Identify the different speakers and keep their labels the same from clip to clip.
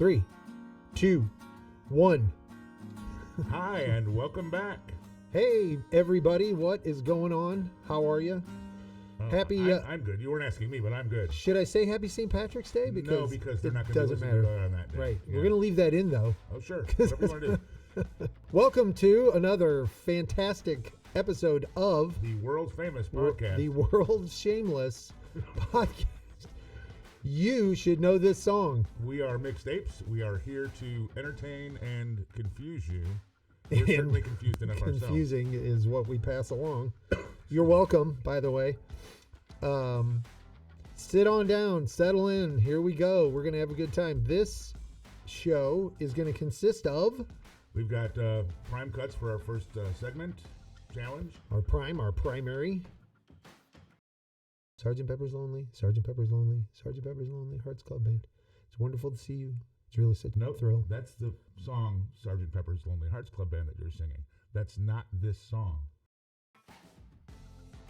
Speaker 1: 3, 2, 1.
Speaker 2: Hi, and welcome back.
Speaker 1: Hey, everybody, what is going on? How are you? Happy.
Speaker 2: I'm good. You weren't asking me, but I'm good.
Speaker 1: Should I say Happy St. Patrick's Day?
Speaker 2: No, because they're not going to listen
Speaker 1: matter.
Speaker 2: to it on that day.
Speaker 1: Right.
Speaker 2: Yeah.
Speaker 1: We're going to leave that in, though.
Speaker 2: Oh, sure. Whatever you want to do.
Speaker 1: Welcome to another fantastic episode of
Speaker 2: The world famous podcast.
Speaker 1: The world shameless podcast. You should know this song.
Speaker 2: We are Mixed Apes. We are here to entertain and confuse you. We're certainly confused enough ourselves.
Speaker 1: Confusing is what we pass along. You're welcome, by the way. Sit on down, settle in. Here we go. We're going to have a good time. This show is going to consist of...
Speaker 2: We've got prime cuts for our first segment, challenge.
Speaker 1: Our primary. Sgt. Pepper's Lonely, Sgt. Pepper's Lonely, Sgt. Pepper's Lonely Hearts Club Band. It's wonderful to see you. It's really such a thrill.
Speaker 2: That's the song, Sgt. Pepper's Lonely Hearts Club Band, that you're singing. That's not this song.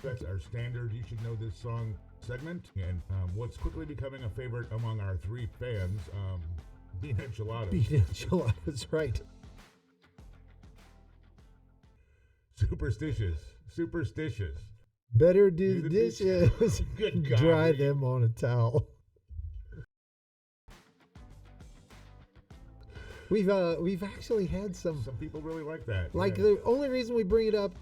Speaker 2: That's our standard You Should Know This Song segment. And what's quickly becoming a favorite among our three fans, Bean Enchiladas.
Speaker 1: Bean Enchiladas, right.
Speaker 2: Superstitious.
Speaker 1: Better do the dishes.
Speaker 2: Good God.
Speaker 1: Dry them on a towel. We've actually had some
Speaker 2: people really like that.
Speaker 1: Like
Speaker 2: yeah.
Speaker 1: The only reason we bring it up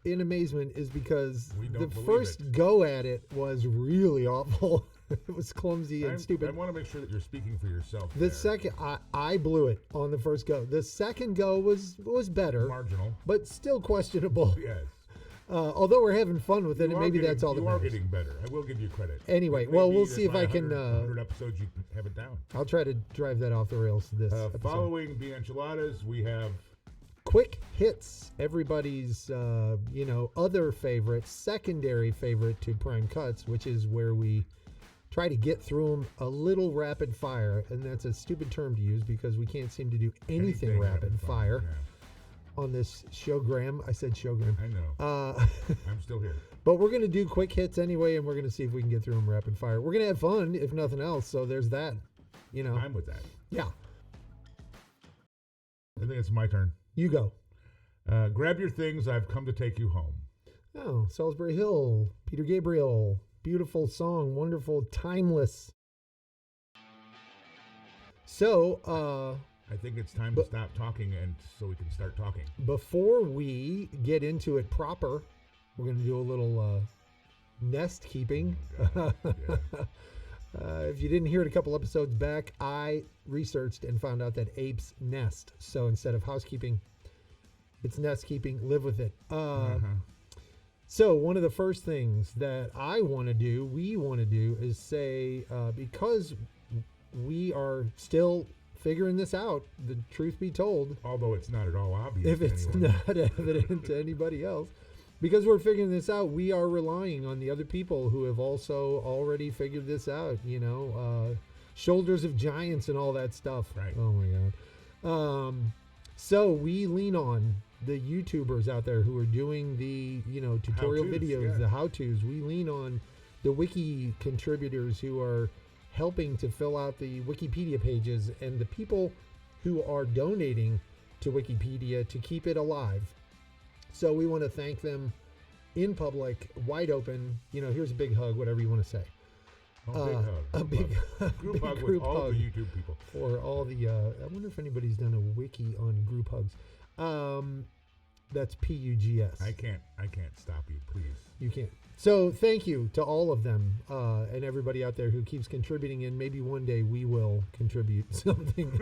Speaker 1: in amazement is because the first go at it was really awful. It was clumsy and stupid.
Speaker 2: I want to make sure that you're speaking for yourself.
Speaker 1: The second, I blew it on the first go. The second go was better,
Speaker 2: marginal,
Speaker 1: but still questionable.
Speaker 2: Yes.
Speaker 1: Although we're having fun with it, and maybe that's all that matters.
Speaker 2: You are getting better. I will give you credit.
Speaker 1: Anyway, well, we'll see if I can.
Speaker 2: 100 episodes, you have it down.
Speaker 1: I'll try to drive that off the rails this episode.
Speaker 2: Following Bean Enchiladas, we have
Speaker 1: quick hits. Everybody's, other favorite, secondary favorite to Prime Cuts, which is where we try to get through them a little rapid fire, and that's a stupid term to use because we can't seem to do anything rapid fire.
Speaker 2: Yeah.
Speaker 1: On this showgram. I said showgram.
Speaker 2: I know. I'm still here.
Speaker 1: But we're going to do quick hits anyway, and we're going to see if we can get through them rapid fire. We're going to have fun, if nothing else, so there's that.
Speaker 2: I'm with that.
Speaker 1: Yeah.
Speaker 2: I think it's my turn.
Speaker 1: You go.
Speaker 2: Grab your things. I've come to take you home.
Speaker 1: Oh, Salisbury Hill. Peter Gabriel. Beautiful song. Wonderful. Timeless. So,
Speaker 2: I think it's time to stop talking and so we can start talking.
Speaker 1: Before we get into it proper, we're going to do a little nest keeping.
Speaker 2: Yeah.
Speaker 1: If you didn't hear it a couple episodes back, I researched and found out that apes nest. So instead of housekeeping, it's nest keeping. Live with it. So one of the first things that we want to do is say, because we are still figuring this out, the truth be told,
Speaker 2: although it's not at all obvious
Speaker 1: if it's not evident to anybody else, because we're figuring this out, we are relying on the other people who have also already figured this out, shoulders of giants and all that stuff.
Speaker 2: Right.
Speaker 1: Oh my God. So we lean on the YouTubers out there who are doing the tutorial videos, the how-tos. We lean on the wiki contributors who are helping to fill out the Wikipedia pages, and the people who are donating to Wikipedia to keep it alive. So we want to thank them in public, wide open. Here's a big hug, whatever you want to say.
Speaker 2: Big hug.
Speaker 1: A big
Speaker 2: group hug with all the YouTube people.
Speaker 1: For all the, I wonder if anybody's done a wiki on group hugs. That's PUGS.
Speaker 2: I can't stop you, please.
Speaker 1: You can't. So thank you to all of them and everybody out there who keeps contributing, and maybe one day we will contribute something.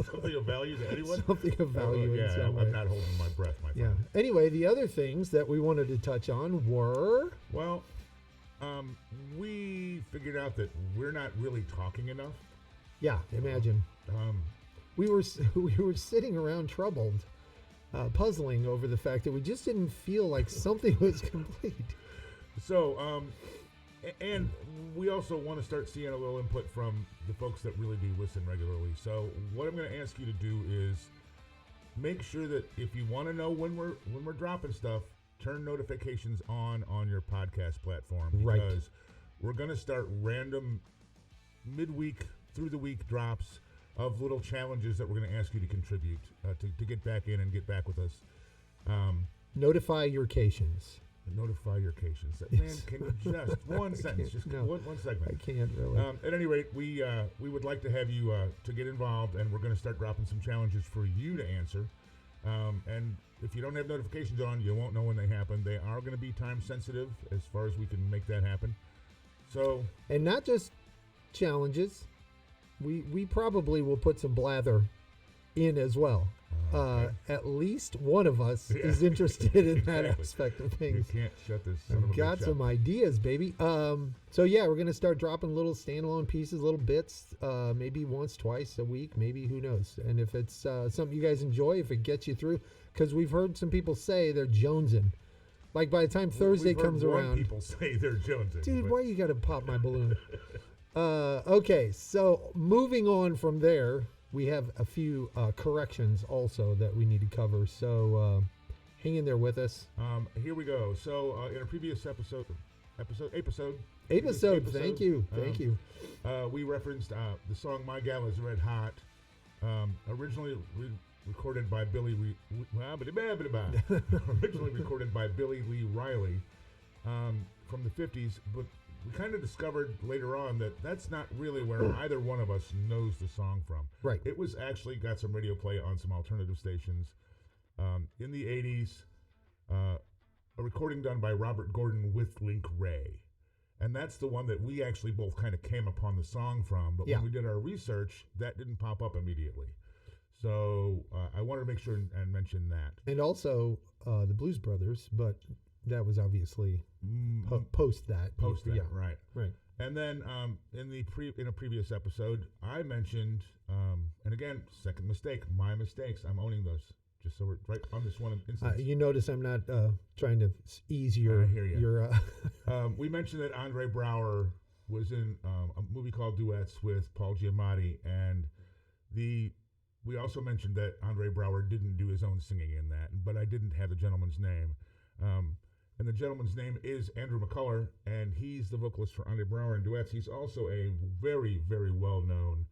Speaker 2: Something of value to anyone?
Speaker 1: Something of value in some way.
Speaker 2: I'm not holding my breath, my friend.
Speaker 1: Yeah. Anyway, the other things that we wanted to touch on were...
Speaker 2: Well, we figured out that we're not really talking enough.
Speaker 1: Yeah, imagine. We were sitting around troubled, puzzling over the fact that we just didn't feel like something was complete.
Speaker 2: So, and we also want to start seeing a little input from the folks that really do listen regularly. So what I'm going to ask you to do is make sure that if you want to know when we're dropping stuff, turn notifications on your podcast platform, because we're going to start random midweek through the week drops of little challenges that we're going to ask you to contribute to get back in and get back with us.
Speaker 1: Notify your cations.
Speaker 2: Notify your cations. Man, can you just one sentence, just one segment?
Speaker 1: I can't really.
Speaker 2: At any rate, we would like to have you to get involved, and we're going to start dropping some challenges for you to answer. And if you don't have notifications on, you won't know when they happen. They are going to be time sensitive as far as we can make that happen. So,
Speaker 1: and not just challenges. We probably will put some blather in as well. Okay. At least one of us is interested in that aspect of things.
Speaker 2: You can't shut this.
Speaker 1: I've got some ideas, baby. So yeah, we're gonna start dropping little standalone pieces, little bits, maybe once, twice a week, maybe, who knows. And if it's something you guys enjoy, if it gets you through, because we've heard some people say they're jonesing. Like by the time Thursday comes around,
Speaker 2: people say they're jonesing.
Speaker 1: Dude, why you gotta pop my balloon? Okay, so moving on from there. We have a few corrections also that we need to cover, so hang in there with us.
Speaker 2: Here we go. So in a previous APEisode,
Speaker 1: thank you.
Speaker 2: We referenced the song "My Gal Is Red Hot," originally recorded by Billy Lee Riley from the 50s, but we kind of discovered later on that that's not really where either one of us knows the song from.
Speaker 1: Right.
Speaker 2: It was actually got some radio play on some alternative stations. In the 80s, a recording done by Robert Gordon with Link Ray. And that's the one that we actually both kind of came upon the song from. But when we did our research, that didn't pop up immediately. So I wanted to make sure and mention that.
Speaker 1: And also the Blues Brothers, but that was obviously post that.
Speaker 2: Right. And then in a previous episode, I mentioned, and again, second mistake, my mistakes. I'm owning those, just so we're right on this one instance.
Speaker 1: You notice I'm not trying to ease your.
Speaker 2: I hear you. We mentioned that Andre Braugher was in a movie called Duets with Paul Giamatti, and we also mentioned that Andre Braugher didn't do his own singing in that, but I didn't have the gentleman's name. And the gentleman's name is Andrew McCullough, and he's the vocalist for Andre Braugher in Duets. He's also a very, very well-known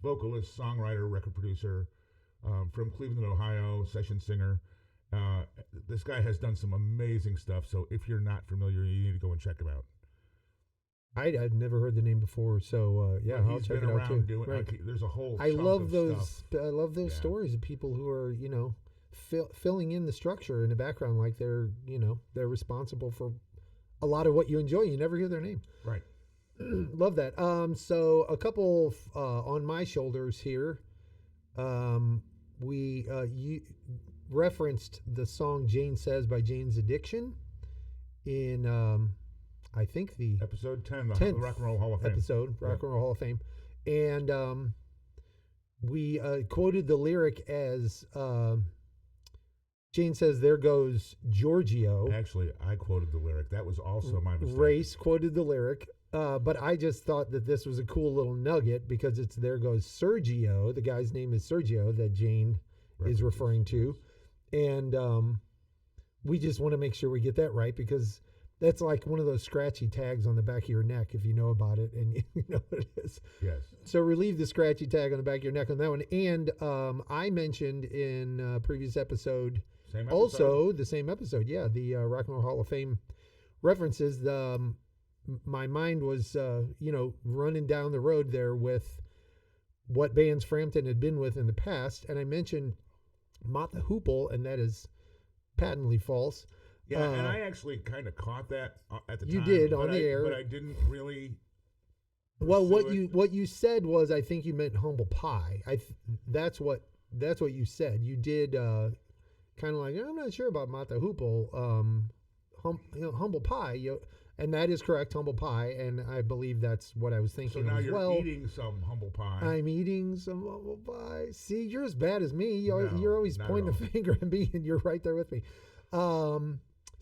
Speaker 2: vocalist, songwriter, record producer from Cleveland, Ohio, session singer. This guy has done some amazing stuff, so if you're not familiar, you need to go and check him out.
Speaker 1: I'd never heard the name before, so I'll check it out too.
Speaker 2: There's a whole.
Speaker 1: I love those stories of people who are filling in the structure in the background, like they're responsible for a lot of what you enjoy. You never hear their name.
Speaker 2: Right.
Speaker 1: Love that. So a couple on my shoulders here. You referenced the song Jane Says by Jane's Addiction in I think the
Speaker 2: episode 10, the Rock and Roll Hall of Fame
Speaker 1: episode, Rock and Roll Hall of Fame, and we quoted the lyric as Jane says, "There goes Giorgio."
Speaker 2: Actually, I quoted the lyric. That was also my mistake.
Speaker 1: Race quoted the lyric, but I just thought that this was a cool little nugget because it's "There goes Sergio." The guy's name is Sergio that Jane is referring to, and we just want to make sure we get that right because that's like one of those scratchy tags on the back of your neck if you know about it and you know what it is.
Speaker 2: Yes.
Speaker 1: So relieve the scratchy tag on the back of your neck on that one. And I mentioned in a previous episode, also the same episode, the Rock and Roll Hall of Fame references. My mind was, running down the road there with what bands Frampton had been with in the past. And I mentioned Mott the Hoople, and that is patently false.
Speaker 2: Yeah, and I actually kind of caught that at the time.
Speaker 1: You did on the air,
Speaker 2: but I didn't really.
Speaker 1: Well, what you said was, I think you meant humble pie. That's what you said. You did kind of like, I'm not sure about Mott the Hoople, humble pie. And that is correct, humble pie, and I believe that's what I was thinking.
Speaker 2: So now you're eating some humble pie.
Speaker 1: I'm eating some humble pie. See, you're as bad as me. You're always pointing a finger at me, and you're right there with me.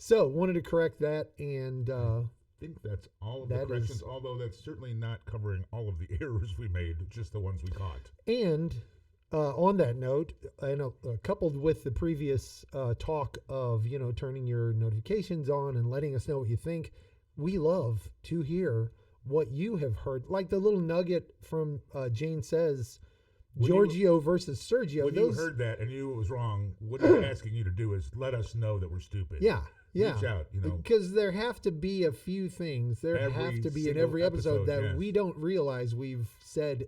Speaker 1: So wanted to correct that, and
Speaker 2: I think that's all of the corrections, although that's certainly not covering all of the errors we made, just the ones we caught.
Speaker 1: And on that note, coupled with the previous talk of turning your notifications on and letting us know what you think, we love to hear what you have heard, like the little nugget from Jane Says Giorgio versus Sergio.
Speaker 2: When you heard that and you knew it was wrong, what he's asking you to do is let us know that we're stupid.
Speaker 1: Yeah.
Speaker 2: Reach out,
Speaker 1: Because there have to be a few things. There have to be in every episode that we don't realize we've said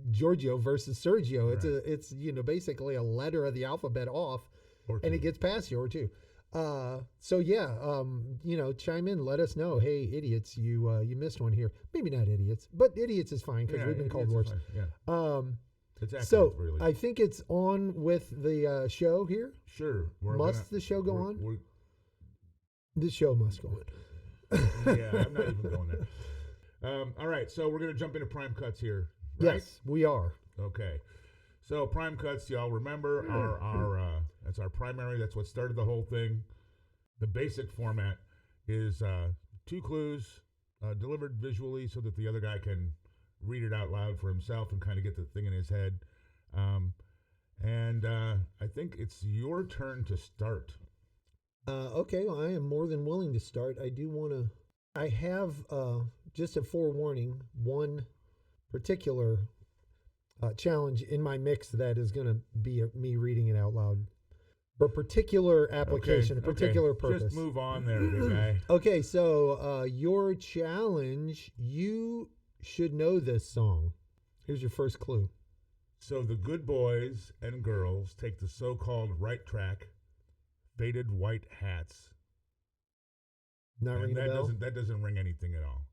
Speaker 1: Giorgio versus Sergio. It's basically a letter of the alphabet off, and it gets past you or two. Chime in, let us know. Hey, idiots, you missed one here. Maybe not idiots, but idiots is fine because we've been called worse. So really. I think it's on with the show here.
Speaker 2: Sure.
Speaker 1: Must the show go on? The show must go on.
Speaker 2: Yeah, I'm not even going there. All right, so we're going to jump into Prime Cuts here, right?
Speaker 1: Yes, we are.
Speaker 2: Okay. So Prime Cuts, y'all remember, that's our primary. That's what started the whole thing. The basic format is 2 clues delivered visually so that the other guy can read it out loud for himself and kind of get the thing in his head. I think it's your turn to start.
Speaker 1: Okay, well, I am more than willing to start. I have just a forewarning, one particular challenge in my mix that is going to be me reading it out loud for a particular application, a particular purpose.
Speaker 2: Just move on there, big guy.
Speaker 1: Okay, so your challenge, you should know this song. Here's your first clue.
Speaker 2: So the good boys and girls take the so-called right track, faded white hats.
Speaker 1: Not ringing a bell?
Speaker 2: That doesn't ring anything at all.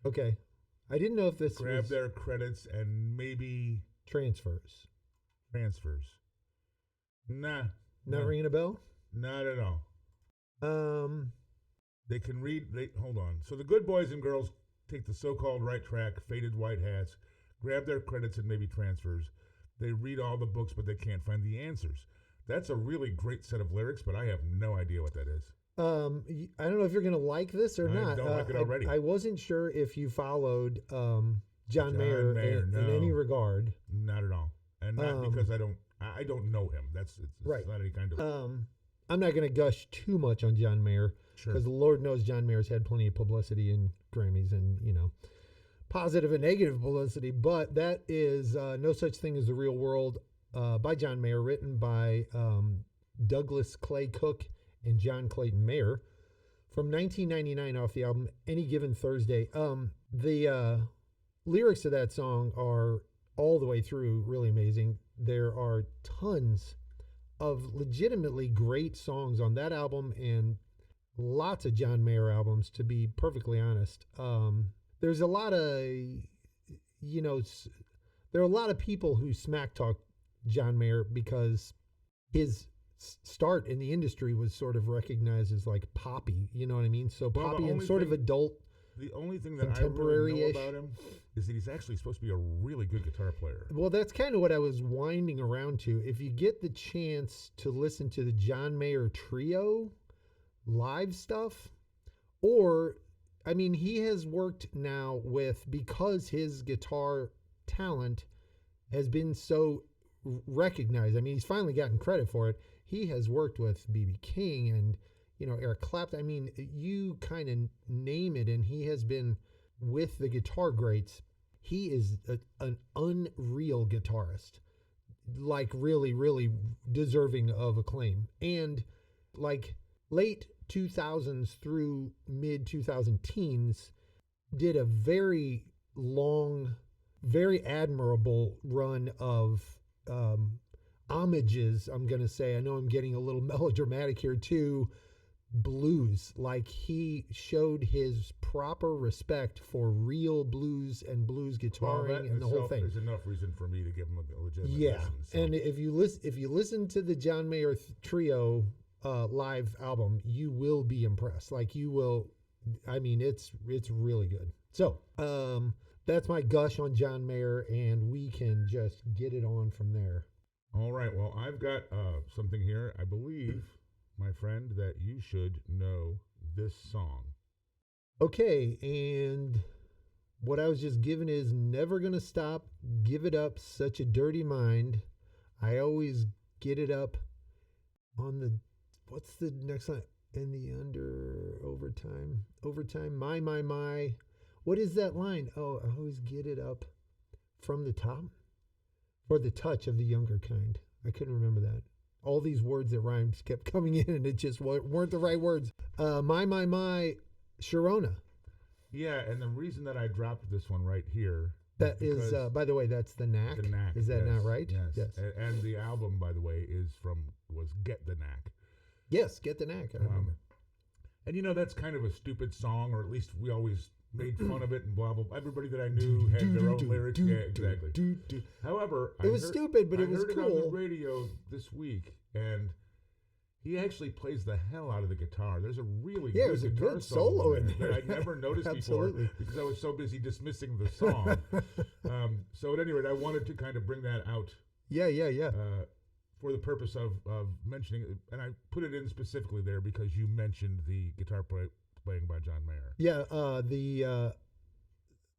Speaker 1: Okay. I didn't know if this
Speaker 2: Grab their credits and maybe...
Speaker 1: Transfers.
Speaker 2: Nah.
Speaker 1: Not ringing a bell?
Speaker 2: Not at all. They can read... Hold on. So the good boys and girls take the so-called right track, faded white hats, grab their credits and maybe transfers. They read all the books, but they can't find the answers. That's a really great set of lyrics, but I have no idea what that is.
Speaker 1: I don't know if you're going to like this or not.
Speaker 2: I don't like it already.
Speaker 1: I wasn't sure if you followed John Mayer in any regard.
Speaker 2: Not at all. And not because I don't know him. It's
Speaker 1: right.
Speaker 2: Not any kind of...
Speaker 1: I'm not going to gush too much on John Mayer because the Lord knows John Mayer's had plenty of publicity and Grammys and, positive and negative publicity. But that is No Such Thing as the Real World by John Mayer, written by Douglas Clay Cook and John Clayton Mayer from 1999 off the album Any Given Thursday. The lyrics of that song are all the way through really amazing. There are tons of legitimately great songs on that album and lots of John Mayer albums, to be perfectly honest. There's a lot of, there are a lot of people who smack talk John Mayer because his start in the industry was sort of recognized as like poppy, you know what I mean? So poppy and sort of adult.
Speaker 2: The only thing that I really know about him is that he's actually supposed to be a really good guitar player.
Speaker 1: Well, that's kind of what I was winding around to. If you get the chance to listen to the John Mayer Trio live stuff, he has worked now because his guitar talent has been so recognized. He's finally gotten credit for it. He has worked with B.B. King and, Eric Clapton. You kind of name it, and he has been with the guitar greats. He is an unreal guitarist, like really, really deserving of acclaim. And like late 2000s through mid 2010s, did a very long, very admirable run of homages, I'm going to say. I know I'm getting a little melodramatic here too. Blues, like he showed his proper respect for real blues and blues guitaring and the whole thing.
Speaker 2: There's enough reason for me to give him a legitimate listen. So.
Speaker 1: And if you listen to the John Mayer Trio live album, you will be impressed. Like you will. It's really good. So that's my gush on John Mayer, and we can just get it on from there.
Speaker 2: All right. Well, I've got something here. I believe, my friend, that you should know this song.
Speaker 1: Okay, and what I was just given is Never Gonna Stop, Give It Up, Such a Dirty Mind. I always get it up on the, what's the next line? In the overtime, my. What is that line? Oh, I always get it up from the top. For the touch of the younger kind. I couldn't remember that. All these words that rhymed kept coming in, and it just weren't the right words. My, Sharona.
Speaker 2: Yeah, and the reason that I dropped this one right here.
Speaker 1: That is, by the way, that's the Knack.
Speaker 2: The Knack.
Speaker 1: Is that not right?
Speaker 2: Yes. And the album, by the way, was Get the Knack.
Speaker 1: Yes, Get the Knack. I remember.
Speaker 2: And that's kind of a stupid song, or at least we always made fun of it and blah, blah, blah. Everybody that I knew had their own lyrics. Yeah, exactly. However,
Speaker 1: it was stupid, but it was cool.
Speaker 2: I heard it on the radio this week, and he actually plays the hell out of the guitar. There's a really good guitar
Speaker 1: solo in there
Speaker 2: that I'd never noticed before because I was so busy dismissing the song. So at any rate, I wanted to kind of bring that out.
Speaker 1: Yeah.
Speaker 2: For the purpose of mentioning it, and I put it in specifically there because you mentioned the guitar playing by John Mayer.
Speaker 1: Yeah,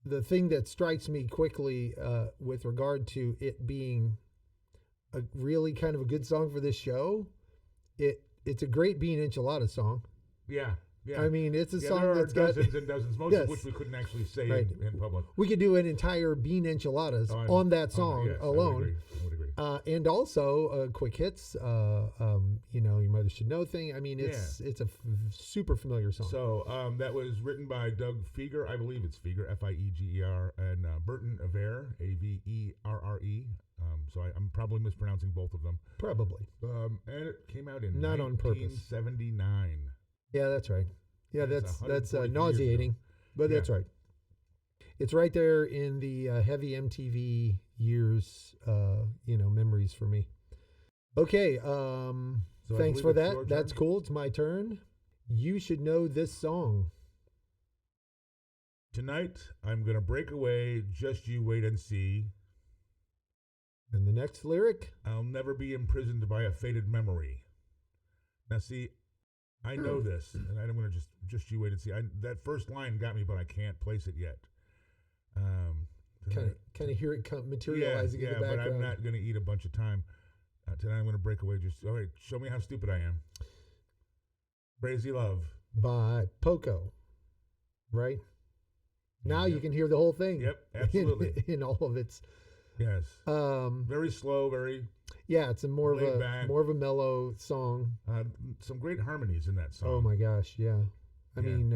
Speaker 1: the thing that strikes me quickly with regard to it being a really kind of a good song for this show, it's a great Bean Enchiladas song.
Speaker 2: Yeah.
Speaker 1: I mean, it's a song that's
Speaker 2: got
Speaker 1: dozens
Speaker 2: and dozens, most of which we couldn't actually say in public.
Speaker 1: We could do an entire Bean Enchiladas on that song alone.
Speaker 2: I would agree.
Speaker 1: And also quick hits, Your Mother Should Know thing. I mean, it's a super familiar song.
Speaker 2: So that was written by Doug Fieger. I believe it's Fieger, Fieger, and Burton Avere, Averre. So I'm probably mispronouncing both of them.
Speaker 1: Probably.
Speaker 2: And it came out in
Speaker 1: Not
Speaker 2: 1979.
Speaker 1: On purpose. Yeah, that's right. Yeah, that's nauseating, but that's right. It's right there in the heavy MTV years, memories for me. Okay, thanks for that. That's cool. It's my turn. You should know this song.
Speaker 2: Tonight, I'm going to break away, just you wait and see.
Speaker 1: And the next lyric?
Speaker 2: I'll never be imprisoned by a faded memory. Now, see, I know this, and I'm going to just you wait and see. That first line got me, but I can't place it yet.
Speaker 1: Kind of hear it materializing in the background.
Speaker 2: But I'm not going to eat a bunch of time. Tonight I'm going to break away. All right, show me how stupid I am. Crazy Love.
Speaker 1: By Poco. Right? Now you can hear the whole thing.
Speaker 2: Yep, absolutely.
Speaker 1: In all of its...
Speaker 2: Yes. Very slow, very...
Speaker 1: Yeah, it's more of a mellow song.
Speaker 2: Some great harmonies in that song.
Speaker 1: Oh my gosh, yeah. I mean,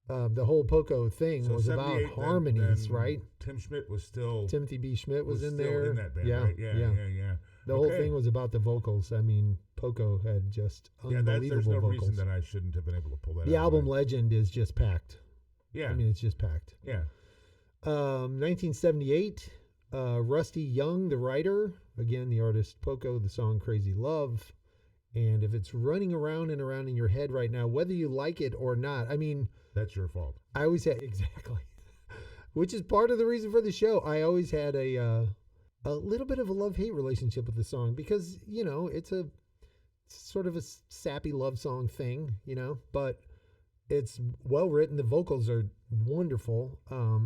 Speaker 1: the whole Poco thing was about harmonies, right? Timothy B. Schmidt was in there.
Speaker 2: In that band, right? Yeah.
Speaker 1: The whole thing was about the vocals. I mean, Poco had just unbelievable
Speaker 2: there's no
Speaker 1: vocals.
Speaker 2: reason that I shouldn't have been able to pull that out.
Speaker 1: The album Legend is just packed.
Speaker 2: Yeah.
Speaker 1: I mean, it's just packed.
Speaker 2: Yeah.
Speaker 1: 1978, Rusty Young, the writer, again, the artist Poco, the song Crazy Love. And if it's running around and around in your head right now, whether you like it or not, I mean...
Speaker 2: That's your fault.
Speaker 1: I always had... Exactly. Which is part of the reason for the show. I always had a little bit of a love-hate relationship with the song because, it's a sort of a sappy love song thing, but it's well-written. The vocals are wonderful.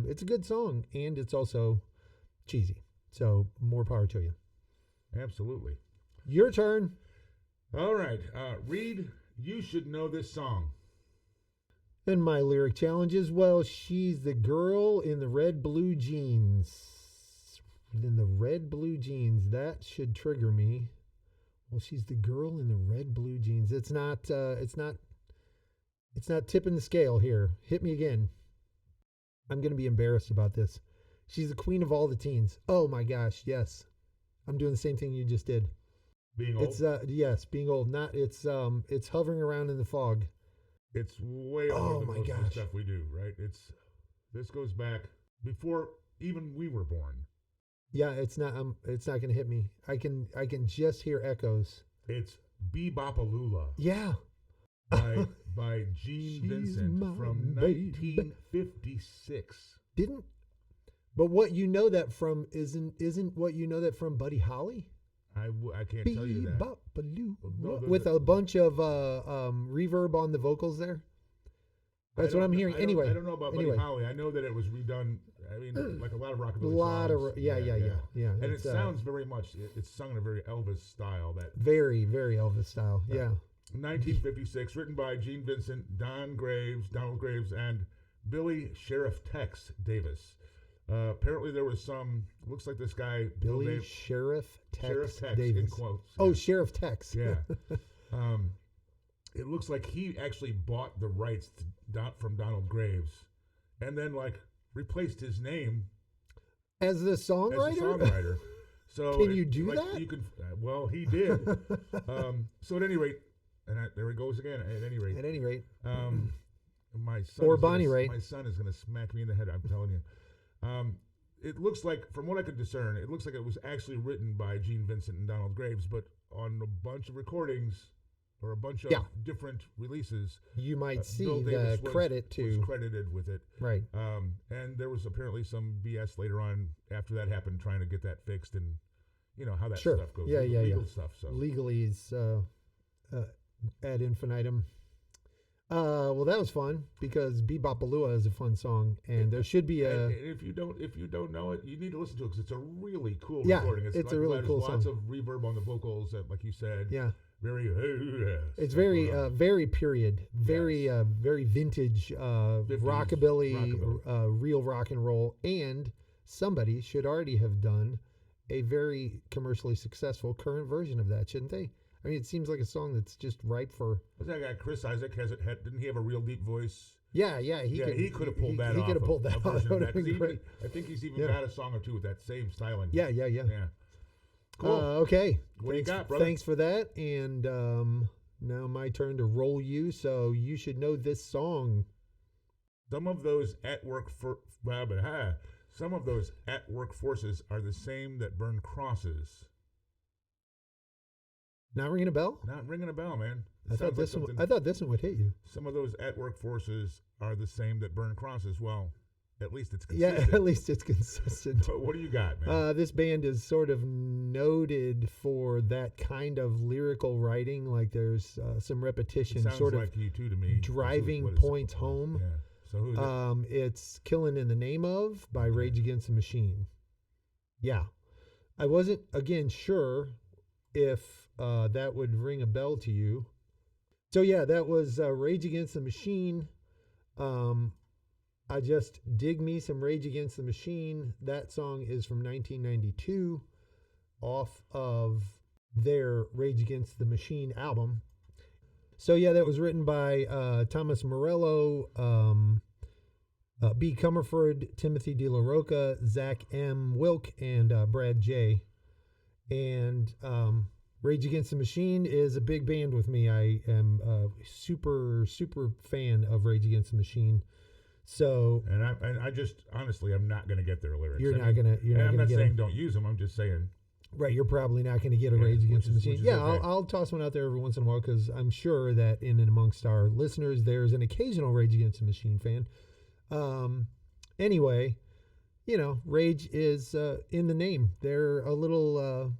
Speaker 1: It's a good song, and it's also cheesy. So more power to you.
Speaker 2: Absolutely.
Speaker 1: Your turn.
Speaker 2: All right. Reed, you should know this song.
Speaker 1: And my lyric challenge is, well, she's the girl in the red blue jeans. In the red blue jeans. That should trigger me. Well, she's the girl in the red blue jeans. It's not tipping the scale here. Hit me again. I'm going to be embarrassed about this. She's the queen of all the teens. Oh my gosh, yes. I'm doing the same thing you just did.
Speaker 2: Being old?
Speaker 1: Yes, being old. It's hovering around in the fog.
Speaker 2: It's way older than most of the stuff we do, right? This goes back before even we were born.
Speaker 1: Yeah, it's not going to hit me. I can just hear echoes.
Speaker 2: It's BaBaBa.
Speaker 1: Yeah.
Speaker 2: By Gene Vincent from 1956.
Speaker 1: But what you know that from isn't what you know that from Buddy Holly?
Speaker 2: I can't tell you that.
Speaker 1: With a bunch of reverb on the vocals there. That's what I'm hearing. Anyway,
Speaker 2: I don't know about Buddy Holly. I know that it was redone. I mean, like a lot of rockabilly songs.
Speaker 1: Yeah.
Speaker 2: And it sounds very much. It's sung in a very Elvis style. That
Speaker 1: very, very Elvis style. Yeah.
Speaker 2: 1956, written by Gene Vincent, Donald Graves, and Billy Sheriff Tex Davis. Apparently there was looks like this guy
Speaker 1: Billy Sheriff Tex
Speaker 2: Davis. In quotes. Yeah.
Speaker 1: Oh, Sheriff Tex.
Speaker 2: Yeah. It looks like he actually bought the rights from Donald Graves and then replaced his name
Speaker 1: as the songwriter.
Speaker 2: So
Speaker 1: can you do that?
Speaker 2: You can. Well, he did. So at any rate, there it goes again. At any rate, my son
Speaker 1: or Bonnie Raitt.
Speaker 2: My son is going to smack me in the head. I'm telling you. It looks like, from what I could discern, it looks like it was actually written by Gene Vincent and Donald Graves, but on a bunch of recordings or a bunch of different releases,
Speaker 1: you might see the credit
Speaker 2: was credited with it.
Speaker 1: Right.
Speaker 2: And there was apparently some BS later on after that happened, trying to get that fixed, and you know how that stuff goes. Legal stuff. So
Speaker 1: legally is ad infinitum. Well, that was fun because BaBaBa is a fun song, and there should be a.
Speaker 2: And if you don't know it, you need to listen to it because it's a really cool recording.
Speaker 1: It's a really cool song.
Speaker 2: Lots of reverb on the vocals, like you said.
Speaker 1: Yeah.
Speaker 2: Very.
Speaker 1: It's very period, very vintage, rockabilly, real rock and roll, and somebody should already have done a very commercially successful current version of that, shouldn't they? I mean, it seems like a song that's just ripe for.
Speaker 2: Was that guy Chris Isaac? Didn't he have a real deep voice?
Speaker 1: Yeah. He
Speaker 2: could have pulled that off.
Speaker 1: He could have pulled that off.
Speaker 2: I think he's even got a song or two with that same styling.
Speaker 1: Yeah. Cool. Okay.
Speaker 2: What do you got, brother?
Speaker 1: Thanks for that. And now my turn to roll you. So you should know this song.
Speaker 2: Some of those at work forces are the same that burn crosses.
Speaker 1: Not ringing a bell?
Speaker 2: Not ringing a bell, man.
Speaker 1: I thought this one would hit you.
Speaker 2: Some of those at-work forces are the same that burn crosses. Well, at least it's consistent.
Speaker 1: Yeah, at least it's consistent.
Speaker 2: But what do you got, man?
Speaker 1: This band is sort of noted for that kind of lyrical writing. Like there's some repetition, sort of
Speaker 2: like you too to me.
Speaker 1: Driving points home.
Speaker 2: Yeah. So who is it?
Speaker 1: It's "Killing in the Name of" by Rage Against the Machine. Yeah, I wasn't again sure if that would ring a bell to you. So yeah, that was Rage Against the Machine. I just dig me some Rage Against the Machine. That song is from 1992 off of their Rage Against the Machine album. So yeah, that was written by Thomas Morello, B. Comerford, Timothy De La Rocca, Zach M. Wilk, and Brad J. And Rage Against the Machine is a big band with me. I am a super fan of Rage Against the Machine. So
Speaker 2: and I just honestly, I'm not going to get their lyrics.
Speaker 1: You're not going to.
Speaker 2: I'm not saying don't use them. I'm just saying.
Speaker 1: Right, you're probably not going to get a Rage Against the Machine. Yeah, okay. I'll toss one out there every once in a while because I'm sure that in and amongst our listeners, there's an occasional Rage Against the Machine fan. Anyway, you know, Rage is in the name. They're a little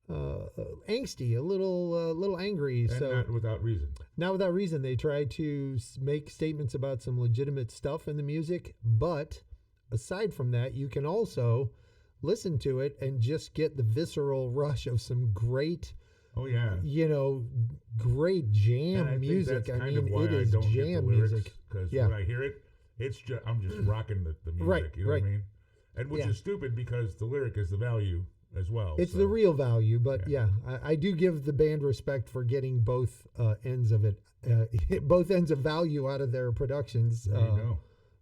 Speaker 1: angsty, a little angry.
Speaker 2: And so not without reason.
Speaker 1: Not without reason. They try to make statements about some legitimate stuff in the music, but aside from that, you can also listen to it and just get the visceral rush of some great, great jam music. I mean, it is jam music.
Speaker 2: Because when I hear it, I'm just rocking the music.
Speaker 1: Right,
Speaker 2: you know what I mean? And which is stupid because the lyric is the value as well.
Speaker 1: It's the real value, but I do give the band respect for getting both ends of it, both ends of value out of their productions.
Speaker 2: There you go.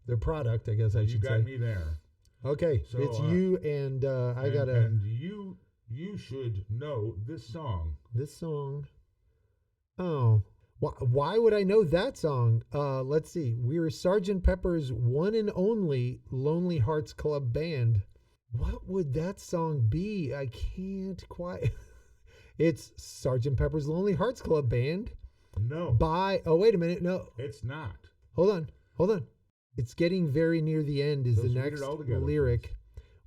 Speaker 1: Their product, I guess I should say.
Speaker 2: You got me there.
Speaker 1: Okay, so it's you and I gotta.
Speaker 2: And you should know this song.
Speaker 1: This song. Oh, why would I know that song? Let's see. We're Sgt. Pepper's one and only Lonely Hearts Club Band. What would that song be? I can't quite. It's Sgt. Pepper's Lonely Hearts Club Band.
Speaker 2: No.
Speaker 1: Oh, wait a minute. No.
Speaker 2: It's not.
Speaker 1: Hold on. It's getting very near the end is the next lyric.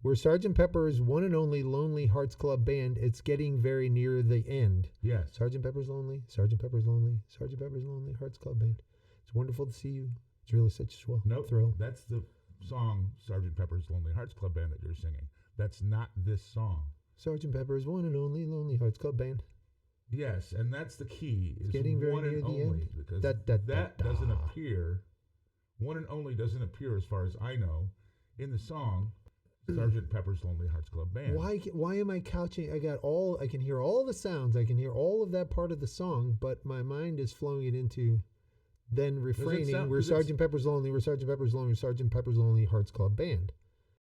Speaker 1: We're Sgt. Pepper's one and only Lonely Hearts Club Band. It's getting very near the end.
Speaker 2: Yes.
Speaker 1: Sgt. Pepper's Lonely, Sgt. Pepper's Lonely, Sgt. Pepper's Lonely Hearts Club Band. It's wonderful to see you. It's really such a swell thrill.
Speaker 2: That's the song Sgt. Pepper's Lonely Hearts Club Band that you're singing. That's not this song.
Speaker 1: Sgt. Pepper's one and only Lonely Hearts Club Band.
Speaker 2: Yes, and that's the key.
Speaker 1: It's getting very near the end.
Speaker 2: Because that doesn't appear. One and only doesn't appear, as far as I know, in the song Sgt. Pepper's Lonely Hearts Club Band.
Speaker 1: Why am I couching? I can hear all the sounds. I can hear all of that part of the song, but my mind is flowing it into then refraining. We're Sgt. Pepper's Lonely. We're Sgt. Pepper's Lonely. We're Sgt. Pepper's Lonely Hearts Club Band.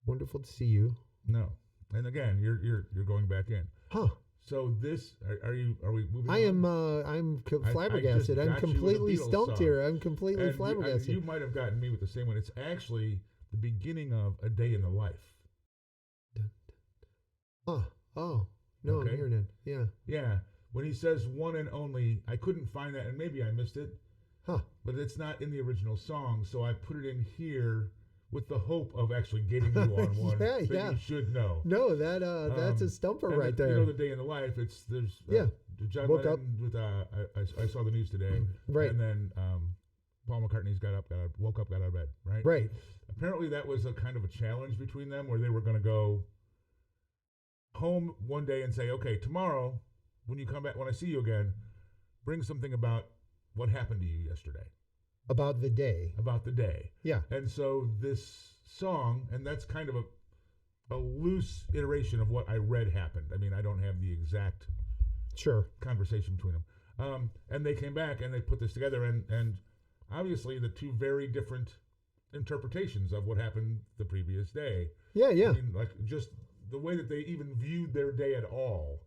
Speaker 1: Wonderful to see you.
Speaker 2: No, and again, you're going back in.
Speaker 1: Huh.
Speaker 2: So this are we moving?
Speaker 1: I'm flabbergasted. I'm completely stumped here. I'm completely flabbergasted.
Speaker 2: You might have gotten me with the same one. It's actually the beginning of A Day in the Life.
Speaker 1: Oh, no, okay. I'm hearing it. Yeah.
Speaker 2: Yeah. When he says one and only, I couldn't find that, and maybe I missed it.
Speaker 1: Huh.
Speaker 2: But it's not in the original song, so I put it in here with the hope of actually getting you on one that you should know.
Speaker 1: No, that's a stumper right there.
Speaker 2: You know, The Day in the Life, there's John
Speaker 1: woke
Speaker 2: Lennon
Speaker 1: up
Speaker 2: with I saw the news today.
Speaker 1: Right.
Speaker 2: And then Paul McCartney's woke up, got out of bed, right?
Speaker 1: Right.
Speaker 2: Apparently that was a kind of a challenge between them where they were going to go home one day and say, okay, tomorrow when you come back, when I see you again, bring something about what happened to you yesterday.
Speaker 1: About the day.
Speaker 2: Yeah. And so this song, and that's kind of a loose iteration of what I read happened. I mean, I don't have the exact conversation between them. And they came back and they put this together, and obviously the two very different interpretations of what happened the previous day.
Speaker 1: Yeah.
Speaker 2: I mean, like just the way that they even viewed their day at all.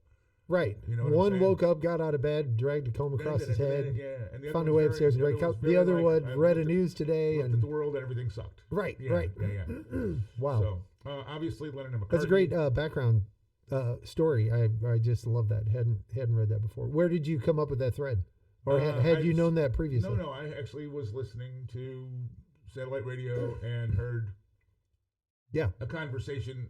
Speaker 1: Right.
Speaker 2: You know
Speaker 1: one woke up, got out of bed, dragged a comb across his head,
Speaker 2: and
Speaker 1: found a way upstairs and dragged a The other one read a news today.
Speaker 2: And the world and everything sucked.
Speaker 1: Right.
Speaker 2: Yeah.
Speaker 1: Wow.
Speaker 2: So, obviously, Lennon and McCartney.
Speaker 1: That's a great background story. I just love that. Hadn't read that before. Where did you come up with that thread? Or had you known that previously?
Speaker 2: No. I actually was listening to satellite radio and heard a conversation,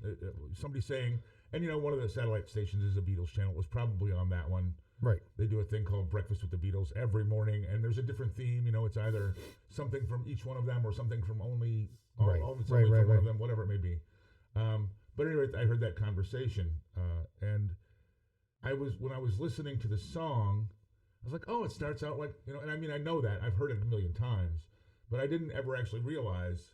Speaker 2: somebody saying, and you know, one of the satellite stations is a Beatles channel. It was probably on that one.
Speaker 1: Right.
Speaker 2: They do a thing called Breakfast with the Beatles every morning, and there's a different theme. You know, it's either something from each one of them or something from only one of them, whatever it may be. But anyway, I heard that conversation, and when I was listening to the song, I was like, oh, it starts out like, you know, and I mean, I know that. I've heard it a million times, but I didn't ever actually realize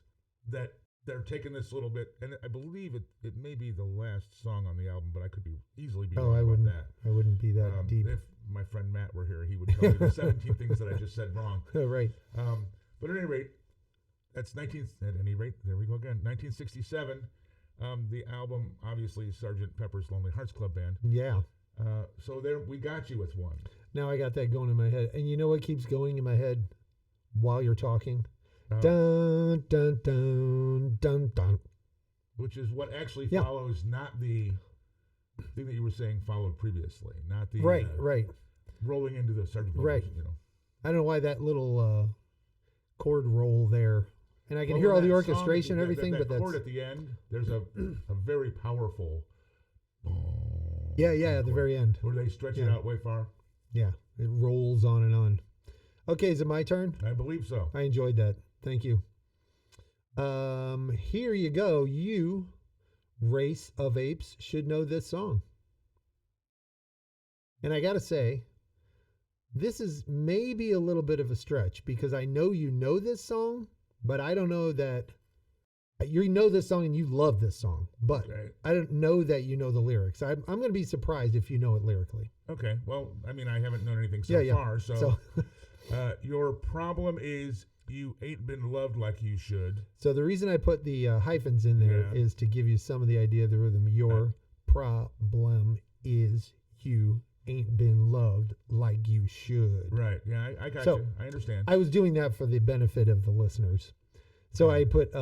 Speaker 2: that they're taking this little bit, and I believe it may be the last song on the album, but I could easily be wrong about that.
Speaker 1: I wouldn't be that deep.
Speaker 2: If my friend Matt were here, he would tell me the 17 things that I just said wrong.
Speaker 1: Right.
Speaker 2: But at any rate, there we go again, 1967. The album, obviously, Sgt. Pepper's Lonely Hearts Club Band.
Speaker 1: Yeah.
Speaker 2: So there, we got you with one.
Speaker 1: Now I got that going in my head. And you know what keeps going in my head while you're talking? Dun, dun, dun, dun, dun.
Speaker 2: Which is what actually follows, not the thing that you were saying followed previously, not the
Speaker 1: right
Speaker 2: rolling into the Sgt.
Speaker 1: Right.
Speaker 2: You know.
Speaker 1: I don't know why that little chord roll there, and I can hear all the orchestration and everything, but that
Speaker 2: chord at the end, there's a very powerful.
Speaker 1: At the very end,
Speaker 2: where they stretch it out way far.
Speaker 1: Yeah, it rolls on and on. Okay, is it my turn?
Speaker 2: I believe so.
Speaker 1: I enjoyed that. Thank you. Here you go. You, race of apes, should know this song. And I got to say, this is maybe a little bit of a stretch because I know you know this song, but I don't know that you know this song and you love this song, but I don't know that you know the lyrics. I'm going to be surprised if you know it lyrically.
Speaker 2: Okay. Well, I mean, I haven't known anything so far. So your problem is you ain't been loved like you should.
Speaker 1: So the reason I put the hyphens in there is to give you some of the idea of the rhythm. Your problem is you ain't been loved like you should.
Speaker 2: Right. Yeah, I got you. I understand.
Speaker 1: I was doing that for the benefit of the listeners. So I put,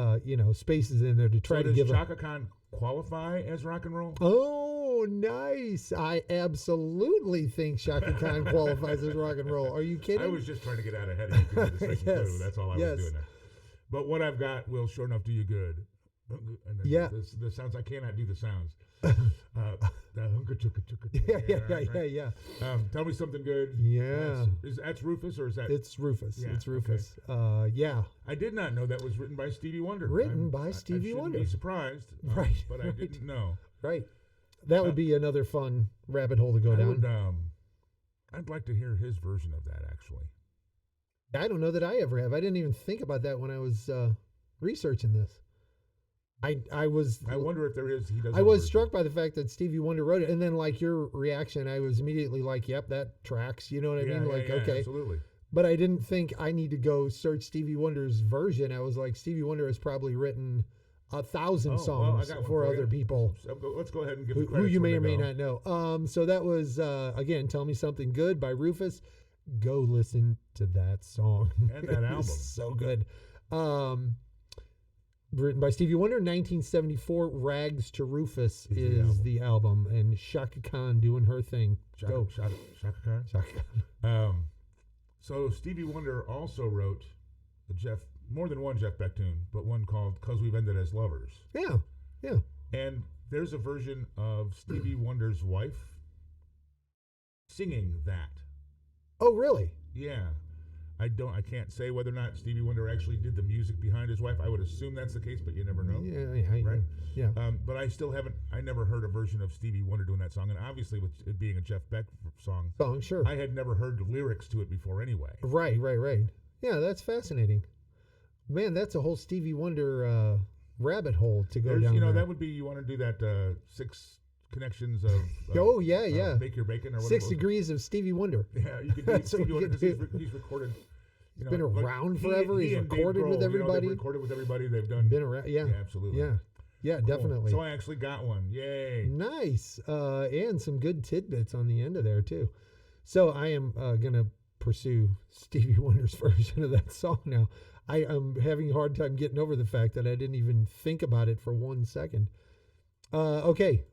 Speaker 1: spaces in there to try to give.
Speaker 2: Does Chaka Khan qualify as rock and roll?
Speaker 1: Oh, nice! I absolutely think Chaka Khan qualifies as rock and roll. Are you kidding?
Speaker 2: I was just trying to get out ahead of you because of the second clue. That's all I was doing there. But what I've got will sure enough do you good. And the sounds, I cannot do the sounds.
Speaker 1: Yeah.
Speaker 2: Tell me something good.
Speaker 1: Yeah.
Speaker 2: That's Rufus, or is that?
Speaker 1: It's Rufus.
Speaker 2: Yeah,
Speaker 1: it's Rufus.
Speaker 2: Okay.
Speaker 1: Yeah.
Speaker 2: I did not know that was written by Stevie Wonder.
Speaker 1: I shouldn't
Speaker 2: be surprised.
Speaker 1: Right.
Speaker 2: But I didn't know.
Speaker 1: Right. That would be another fun rabbit hole to go down.
Speaker 2: I'd like to hear his version of that, actually.
Speaker 1: I don't know that I ever have. I didn't even think about that when I was researching this. I was.
Speaker 2: I wonder if there is. He does.
Speaker 1: I was struck by the fact that Stevie Wonder wrote it, and then like your reaction, I was immediately like, "Yep, that tracks." You know what I mean? Like, okay,
Speaker 2: absolutely.
Speaker 1: But I didn't think I need to go search Stevie Wonder's version. I was like, Stevie Wonder has probably written 1,000 songs for other people.
Speaker 2: So let's go ahead and give
Speaker 1: who you may or may not know. So that was again, "Tell Me Something Good" by Rufus. Go listen to that song
Speaker 2: and that album.
Speaker 1: So good. Written by Stevie Wonder, 1974. "Rags to Rufus" is the album, and Shaka Khan doing her thing. Go
Speaker 2: Shaka Khan.
Speaker 1: Shaka Khan.
Speaker 2: So Stevie Wonder also wrote more than one Jeff Beck tune, but one called "'Cause We've Ended as Lovers."
Speaker 1: Yeah.
Speaker 2: And there's a version of Stevie Wonder's wife singing that.
Speaker 1: Oh, really?
Speaker 2: Yeah. I can't say whether or not Stevie Wonder actually did the music behind his wife. I would assume that's the case, but you never know.
Speaker 1: Yeah.
Speaker 2: Right?
Speaker 1: Yeah.
Speaker 2: But I never heard a version of Stevie Wonder doing that song. And obviously with it being a Jeff Beck song,
Speaker 1: sure.
Speaker 2: I had never heard the lyrics to it before anyway.
Speaker 1: Right. Yeah, that's fascinating. Man, that's a whole Stevie Wonder rabbit hole to go down.
Speaker 2: That would be, you want to do that 6 connections of
Speaker 1: Make
Speaker 2: Your Bacon or whatever.
Speaker 1: 6 degrees of Stevie Wonder.
Speaker 2: Yeah, you could do Stevie Wonder because he's recorded.
Speaker 1: He's been around forever. He's recorded with everybody.
Speaker 2: They've recorded with everybody. They've done.
Speaker 1: Been around. Yeah,
Speaker 2: absolutely.
Speaker 1: Yeah, cool. Definitely.
Speaker 2: So I actually got one. Yay!
Speaker 1: Nice, and some good tidbits on the end of there too. So I am gonna pursue Stevie Wonder's version of that song now. I am having a hard time getting over the fact that I didn't even think about it for 1 second. Okay.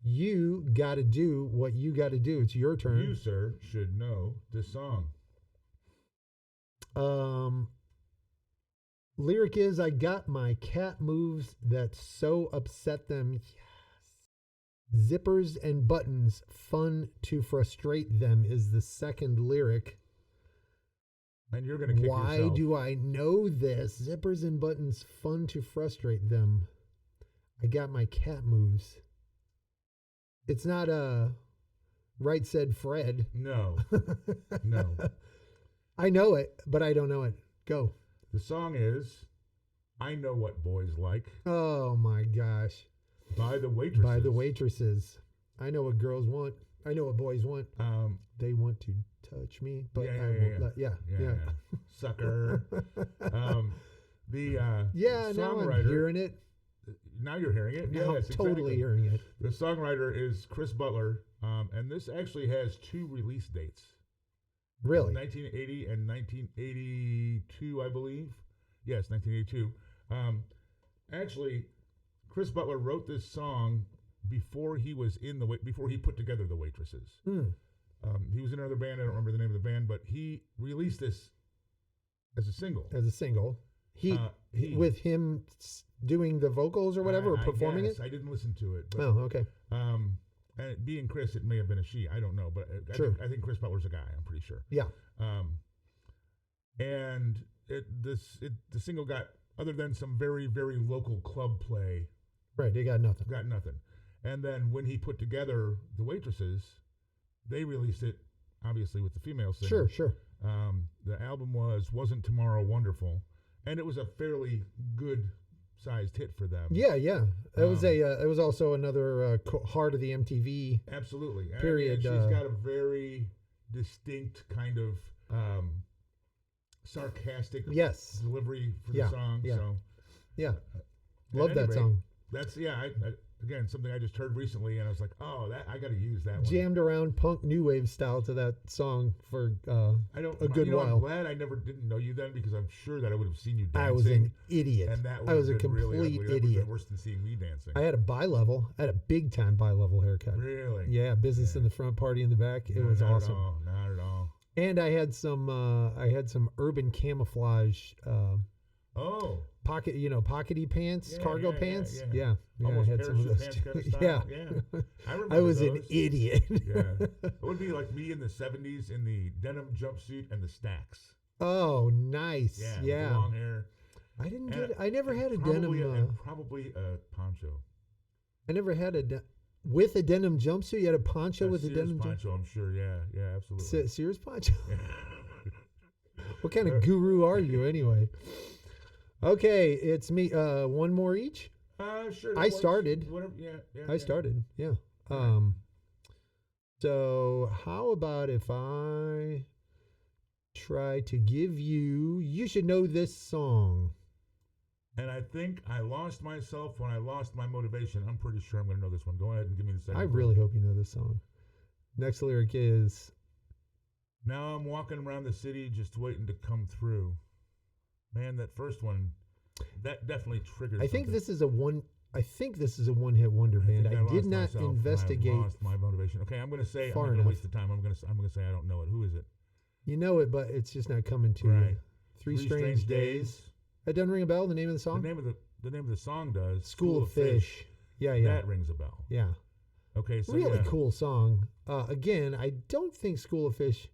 Speaker 1: You got to do what you got to do. It's your turn.
Speaker 2: You, sir, should know this song.
Speaker 1: Lyric is, "I got my cat moves that so upset them. Yes. Zippers and buttons, fun to frustrate them," is the second lyric.
Speaker 2: And you're going to kick yourself.
Speaker 1: Why do I know this? Zippers and buttons, fun to frustrate them. I got my cat moves. It's not Right Said Fred.
Speaker 2: No.
Speaker 1: I know it, but I don't know it. Go.
Speaker 2: The song is "I Know What Boys Like."
Speaker 1: Oh my gosh.
Speaker 2: By the Waitresses.
Speaker 1: By the Waitresses. I know what girls want. I know what boys want. They want to touch me, but I won't let. Yeah.
Speaker 2: Sucker. The
Speaker 1: now I'm hearing it.
Speaker 2: Now you're hearing it.
Speaker 1: Now I'm totally hearing it.
Speaker 2: The songwriter is Chris Butler, and this actually has 2 release dates.
Speaker 1: Really?
Speaker 2: 1980 and 1982, I believe. Yes, 1982. Actually, Chris Butler wrote this song before he was before he put together the Waitresses. He was in another band. I don't remember the name of the band, but he released this as a single. He with him doing the vocals or whatever, or performing it. I didn't listen to it. But,
Speaker 1: okay.
Speaker 2: And being Chris, it may have been a she. I don't know, but I think Chris Butler's a guy. I'm pretty sure.
Speaker 1: Yeah.
Speaker 2: And the single got, other than some very, very local club play.
Speaker 1: Right. They got nothing.
Speaker 2: And then when he put together the Waitresses, they released it, obviously, with the female singer.
Speaker 1: Sure.
Speaker 2: The album Wasn't Tomorrow Wonderful? And it was a fairly good sized hit for them.
Speaker 1: Yeah. It was it was also another heart of the MTV.
Speaker 2: Absolutely.
Speaker 1: Period.
Speaker 2: She's got a very distinct kind of sarcastic delivery for the song.
Speaker 1: Love that song.
Speaker 2: That's again, something I just heard recently, and I was like, oh, I got to use that one.
Speaker 1: Jammed around punk new wave style to that song for a good while.
Speaker 2: I'm glad I didn't know you then, because I'm sure that I would have seen you dancing.
Speaker 1: I was an idiot.
Speaker 2: And that
Speaker 1: I was a complete
Speaker 2: really
Speaker 1: idiot.
Speaker 2: That would have been worse than seeing me dancing.
Speaker 1: I had a bi-level. I had a big time bi-level haircut.
Speaker 2: Really?
Speaker 1: Yeah, business in the front, party in the back. It was awesome.
Speaker 2: Not at all.
Speaker 1: And I had some urban camouflage pockety pants, cargo pants. Yeah.
Speaker 2: Almost
Speaker 1: I had some of those
Speaker 2: pants kind of style.
Speaker 1: Yeah.
Speaker 2: I remember
Speaker 1: I was
Speaker 2: those.
Speaker 1: an idiot.
Speaker 2: It would be like me in the 70s in the denim jumpsuit and the stacks.
Speaker 1: Oh, nice. Yeah.
Speaker 2: Long hair.
Speaker 1: I never had a denim.
Speaker 2: Probably a poncho.
Speaker 1: I never had with a denim jumpsuit. You had a poncho with a denim
Speaker 2: poncho. I'm sure. Yeah, absolutely.
Speaker 1: Sears poncho.
Speaker 2: Yeah.
Speaker 1: What kind of guru are you anyway? Okay, it's me. One more each.
Speaker 2: Sure.
Speaker 1: I started.
Speaker 2: Whatever.
Speaker 1: I started. Yeah. So how about if I try to give you? You should know this song.
Speaker 2: And I think I lost myself when I lost my motivation. I'm pretty sure I'm going to know this one. Go ahead and give me the second.
Speaker 1: I really hope you know this song. Next lyric is,
Speaker 2: now I'm walking around the city just waiting to come through. Man, that first one, that definitely triggered
Speaker 1: I think
Speaker 2: something.
Speaker 1: this is a one-hit wonder band. I did not investigate.
Speaker 2: I lost my motivation. Okay, I'm going to say, I'm not going to waste the time. I'm going to say I don't know it. Who is it?
Speaker 1: You know it, but it's just not coming to you. Three Strange Days. That doesn't ring a bell, the name of the song?
Speaker 2: The name of the song does.
Speaker 1: School of Fish. Yeah.
Speaker 2: That rings a bell.
Speaker 1: Yeah.
Speaker 2: Okay, so
Speaker 1: really cool song. Again, I don't think School of Fish.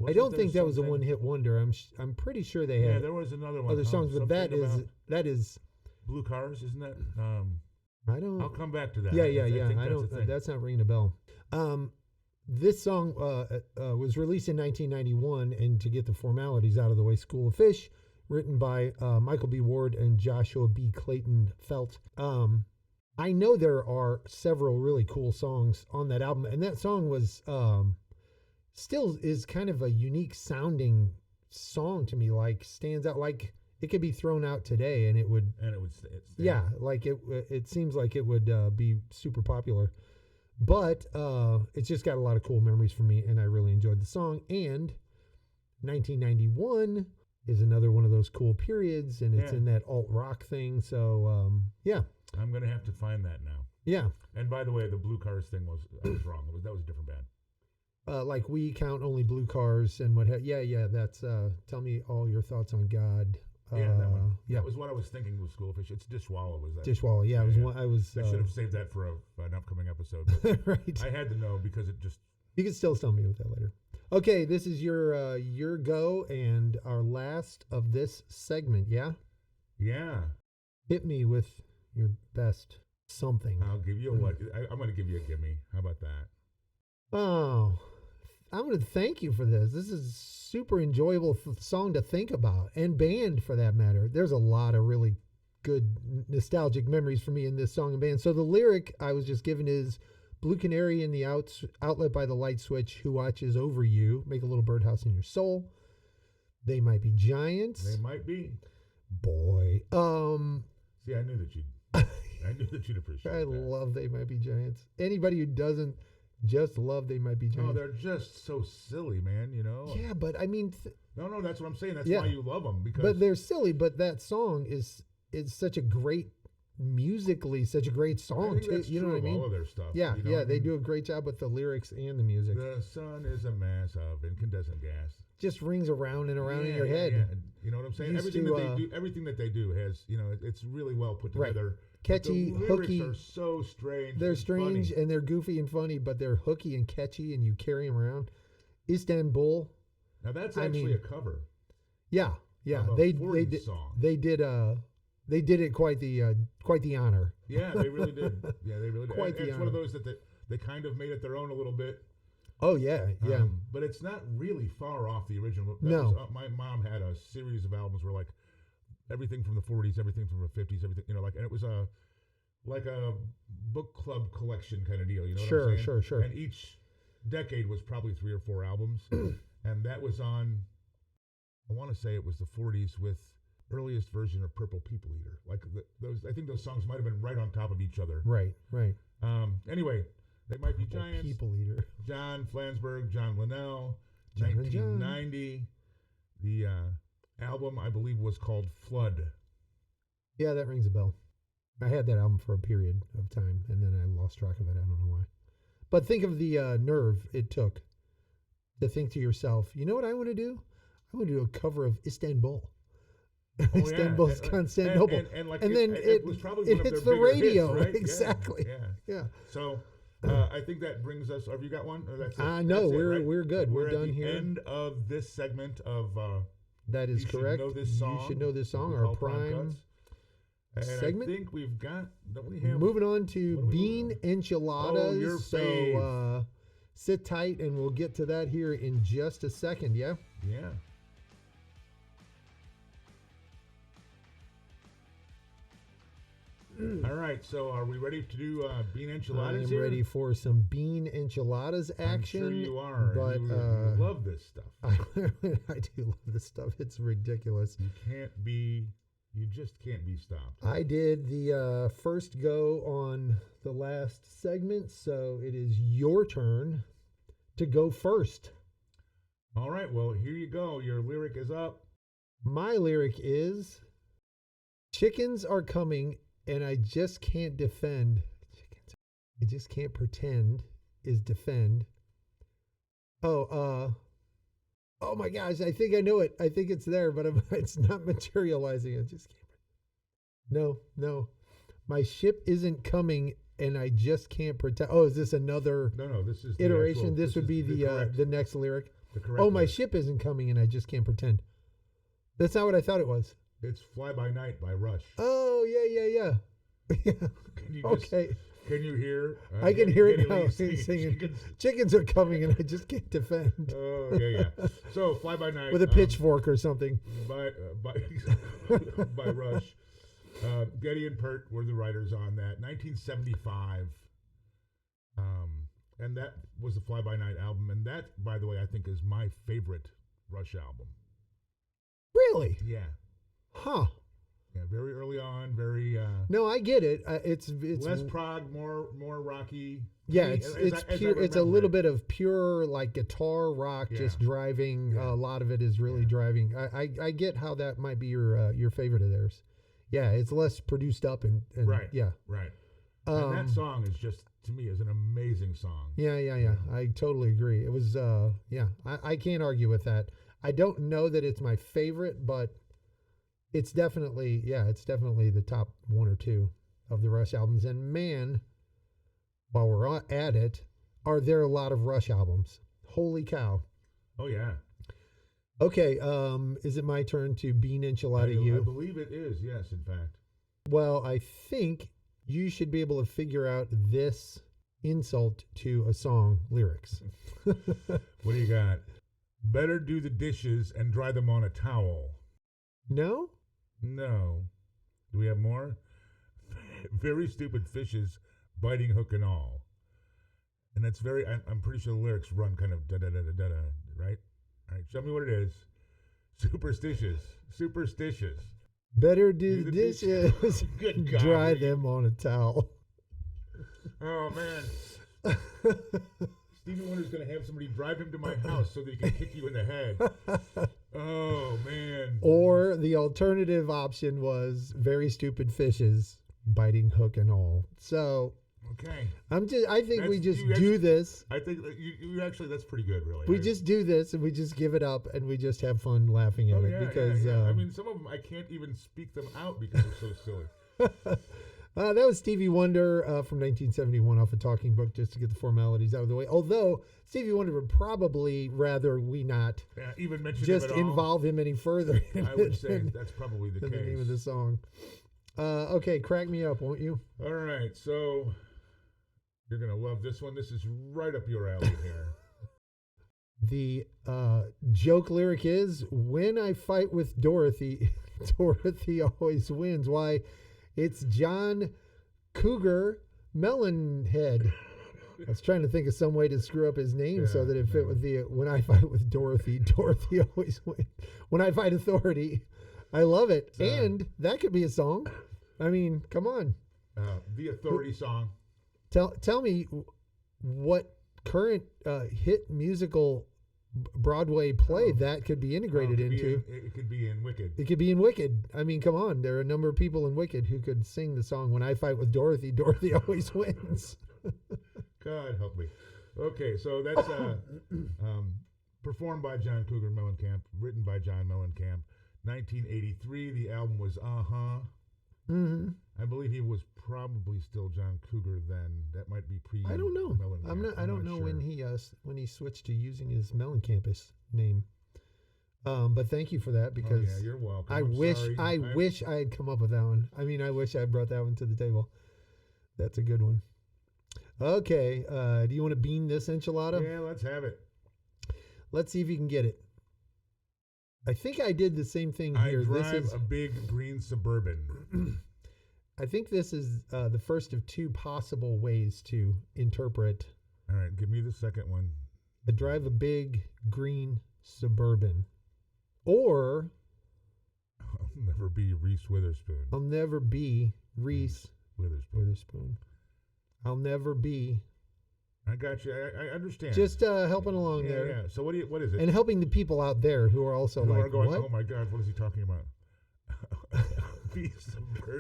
Speaker 1: I don't think that was a one-hit wonder. I'm pretty sure they had.
Speaker 2: Yeah, there was another one.
Speaker 1: Other songs, but that is
Speaker 2: Blue Cars, isn't that?
Speaker 1: I don't.
Speaker 2: I'll come back to that.
Speaker 1: Yeah. I don't. That's not ringing a bell. This song was released in 1991, and to get the formalities out of the way, School of Fish, written by Michael B. Ward and Joshua B. Clayton Felt. I know there are several really cool songs on that album, and that song was still is kind of a unique sounding song to me. Like stands out, like it could be thrown out today, and it would yeah, like it seems like it would be super popular. But it's just got a lot of cool memories for me, and I really enjoyed the song. And 1991 is another one of those cool periods, and it's in that alt rock thing. So yeah,
Speaker 2: I'm gonna have to find that now.
Speaker 1: Yeah.
Speaker 2: And by the way, the Blue Cars thing I was wrong. That was a different band.
Speaker 1: Like We Count Only Blue Cars and what? Yeah. That's Tell Me All Your Thoughts on God.
Speaker 2: That one. Yeah, that was what I was thinking with School of Fish. It's Dishwalla, was that?
Speaker 1: Dishwalla, yeah.
Speaker 2: I should have saved that for an upcoming episode.
Speaker 1: Right.
Speaker 2: I had to know because it just.
Speaker 1: You can still tell me with that later. Okay, this is your go and our last of this segment. Yeah.
Speaker 2: Yeah.
Speaker 1: Hit me with your best something.
Speaker 2: I'll give you I'm going to give you a gimme. How about that?
Speaker 1: Oh, I'm going to thank you for this. This is a super enjoyable song to think about, and band for that matter. There's a lot of really good nostalgic memories for me in this song and band. So the lyric I was just given is, blue canary in the outlet by the light switch, who watches over you, make a little birdhouse in your soul. They might be giants.
Speaker 2: They might be.
Speaker 1: Boy.
Speaker 2: See, I knew that you'd appreciate
Speaker 1: I
Speaker 2: that.
Speaker 1: love They Might Be Giants. Anybody who doesn't just love They Might Be Giants.
Speaker 2: Oh, they're just so silly, man, you know?
Speaker 1: Yeah, but I mean...
Speaker 2: No, that's what I'm saying. That's why you love them.
Speaker 1: But they're silly, but that song is such a great... musically, such a great song, too. You know what I mean?
Speaker 2: All of their stuff.
Speaker 1: Yeah,
Speaker 2: you know
Speaker 1: they do a great job with the lyrics and the music.
Speaker 2: The sun is a mass of incandescent gas.
Speaker 1: Just rings around and around in your head.
Speaker 2: Yeah. You know what I'm saying? Everything that they do has, it's really well put together.
Speaker 1: Right. Catchy,
Speaker 2: the
Speaker 1: hooky.
Speaker 2: Lyrics are so strange.
Speaker 1: They're strange
Speaker 2: funny.
Speaker 1: And they're goofy and funny, but they're hooky and catchy, and you carry them around. Istanbul.
Speaker 2: Now that's actually a cover.
Speaker 1: Yeah. They did it quite the honor.
Speaker 2: Yeah, they really did. It's one of those that they kind of made it their own a little bit.
Speaker 1: Oh yeah.
Speaker 2: But it's not really far off the original. My mom had a series of albums where like everything from the 40s, everything from the 50s, everything, and it was like a book club collection kind of deal. You know what I'm saying?
Speaker 1: Sure.
Speaker 2: And each decade was probably 3 or 4 albums, and that was on. I want to say it was the 40s with earliest version of Purple People Eater. Like I think those songs might have been right on top of each other.
Speaker 1: Right.
Speaker 2: Anyway, They Might Be Giants.
Speaker 1: People Eater.
Speaker 2: John Flansburgh, John Linnell, 1990. The album, I believe, was called Flood.
Speaker 1: Yeah, that rings a bell. I had that album for a period of time, and then I lost track of it. I don't know why. But think of the nerve it took to think to yourself, you know what I want to do? I want to do a cover of Istanbul. Istanbul's Constantinople. And then it
Speaker 2: was probably one
Speaker 1: hits
Speaker 2: of their
Speaker 1: the radio.
Speaker 2: Hits, right?
Speaker 1: Exactly.
Speaker 2: Yeah. So I think that brings us. Have you got one? Or that's it?
Speaker 1: No,
Speaker 2: that's
Speaker 1: we're good. We're done
Speaker 2: at the
Speaker 1: here.
Speaker 2: End of this segment of.
Speaker 1: That is correct.
Speaker 2: You should know this song.
Speaker 1: Our prime segment.
Speaker 2: I think we've got. Don't we have?
Speaker 1: Moving on to Bean Enchiladas.
Speaker 2: Oh, your fave.
Speaker 1: Sit tight, and we'll get to that here in just a second. Yeah.
Speaker 2: Yeah. All right, so are we ready to do bean enchiladas
Speaker 1: I'm
Speaker 2: here?
Speaker 1: ready for some bean enchiladas action.
Speaker 2: I'm sure you are.
Speaker 1: But
Speaker 2: you love this stuff.
Speaker 1: I do love this stuff. It's ridiculous.
Speaker 2: You just can't be stopped.
Speaker 1: I did the first go on the last segment, so it is your turn to go first.
Speaker 2: All right, well, here you go. Your lyric is up.
Speaker 1: My lyric is, chickens are coming and I just can't defend. I just can't pretend is defend. Oh my gosh, I think I know it. I think it's there, but it's not materializing. I just can't. No. My ship isn't coming and I just can't pretend. Oh, is this another
Speaker 2: No, this is
Speaker 1: iteration? This would be the next lyric.
Speaker 2: Oh,
Speaker 1: my ship isn't coming and I just can't pretend. That's not what I thought it was.
Speaker 2: It's Fly By Night by Rush.
Speaker 1: Oh, yeah. Okay.
Speaker 2: Can you hear?
Speaker 1: I can hear it now. He's singing, chickens are coming and I just can't defend.
Speaker 2: Oh, yeah. So, Fly By Night.
Speaker 1: With a pitchfork or something.
Speaker 2: By Rush. Getty and Pert were the writers on that. 1975. And that was the Fly By Night album. And that, by the way, I think is my favorite Rush album.
Speaker 1: Really?
Speaker 2: Yeah.
Speaker 1: Huh.
Speaker 2: Yeah, very early on, very...
Speaker 1: no, I get it. It's
Speaker 2: less prog, more rocky.
Speaker 1: Yeah, it's pure. It's a little bit of pure like guitar rock, just driving.
Speaker 2: Yeah.
Speaker 1: A lot of it is really driving. I get how that might be your favorite of theirs. Yeah, it's less produced up and
Speaker 2: right.
Speaker 1: Yeah,
Speaker 2: right. And that song is just, to me, is an amazing song.
Speaker 1: Yeah. I totally agree. It was I can't argue with that. I don't know that it's my favorite, but it's definitely the top one or two of the Rush albums. And man, while we're at it, are there a lot of Rush albums? Holy cow.
Speaker 2: Oh, yeah.
Speaker 1: Okay, is it my turn to bean enchilada you?
Speaker 2: I believe it is, yes, in fact.
Speaker 1: Well, I think you should be able to figure out this insult to a song lyrics.
Speaker 2: What do you got? Better do the dishes and dry them on a towel.
Speaker 1: No?
Speaker 2: No. Do we have more? Very stupid fishes, biting hook and all. And that's I'm pretty sure the lyrics run kind of da-da-da-da-da-da, right? All right, show me what it is. Superstitious.
Speaker 1: Better do the dishes.
Speaker 2: Good God.
Speaker 1: Dry them on a towel.
Speaker 2: Oh, man. Stevie Wonder's going to have somebody drive him to my house so that he can kick you in the head. Oh, man.
Speaker 1: Or the alternative option was very stupid fishes, biting hook and all. So...
Speaker 2: Okay.
Speaker 1: I think we just do this.
Speaker 2: I think that you actually, that's pretty good, really.
Speaker 1: We just do this and we just give it up and we just have fun laughing at it because
Speaker 2: I mean, some of them I can't even speak them out because they're so silly.
Speaker 1: That was Stevie Wonder from 1971 off a Talking Book, just to get the formalities out of the way. Although Stevie Wonder would probably rather we not
Speaker 2: even mention
Speaker 1: just
Speaker 2: him at all.
Speaker 1: Involve him any further.
Speaker 2: I would say that's probably the case.
Speaker 1: The name of the song. Okay, crack me up, won't you?
Speaker 2: All right, so you're going to love this one. This is right up your alley here.
Speaker 1: The joke lyric is, when I fight with Dorothy, Dorothy always wins. Why, it's John Cougar Melonhead. I was trying to think of some way to screw up his name so that it fit with the, when I fight with Dorothy, Dorothy always wins. When I fight authority. I love it. And that could be a song. I mean, come on.
Speaker 2: The Authority song.
Speaker 1: Tell me what current hit musical Broadway play that could be integrated into.
Speaker 2: It could be in Wicked.
Speaker 1: It could be in Wicked. I mean, come on. There are a number of people in Wicked who could sing the song, When I Fight with Dorothy, Dorothy always wins.
Speaker 2: God help me. Okay, so that's performed by John Cougar Mellencamp, written by John Mellencamp. 1983, the album was Uh-Huh.
Speaker 1: Mm-hmm.
Speaker 2: I believe he was probably still John Cougar then. That might be pre.
Speaker 1: I don't know.
Speaker 2: Mellencamp.
Speaker 1: I don't know sure. when he switched to using his Mellencampus name. But thank you for that because
Speaker 2: you're welcome.
Speaker 1: I wish I had come up with that one. I mean, I wish I had brought that one to the table. That's a good one. Okay, do you want to bean this enchilada?
Speaker 2: Yeah, let's have it.
Speaker 1: Let's see if you can get it. I think I did the same thing here.
Speaker 2: I drive a big green Suburban.
Speaker 1: I think this is the first of two possible ways to interpret.
Speaker 2: All right, give me the second one.
Speaker 1: I drive a big green Suburban. Or
Speaker 2: I'll never be Reese Witherspoon.
Speaker 1: I'll never be Reese
Speaker 2: Witherspoon.
Speaker 1: I'll never be.
Speaker 2: I got you. I understand.
Speaker 1: Just helping along there.
Speaker 2: Yeah. So what is it?
Speaker 1: And helping the people out there who are also
Speaker 2: who
Speaker 1: like,
Speaker 2: are going,
Speaker 1: what?
Speaker 2: Oh my God, what is he talking about?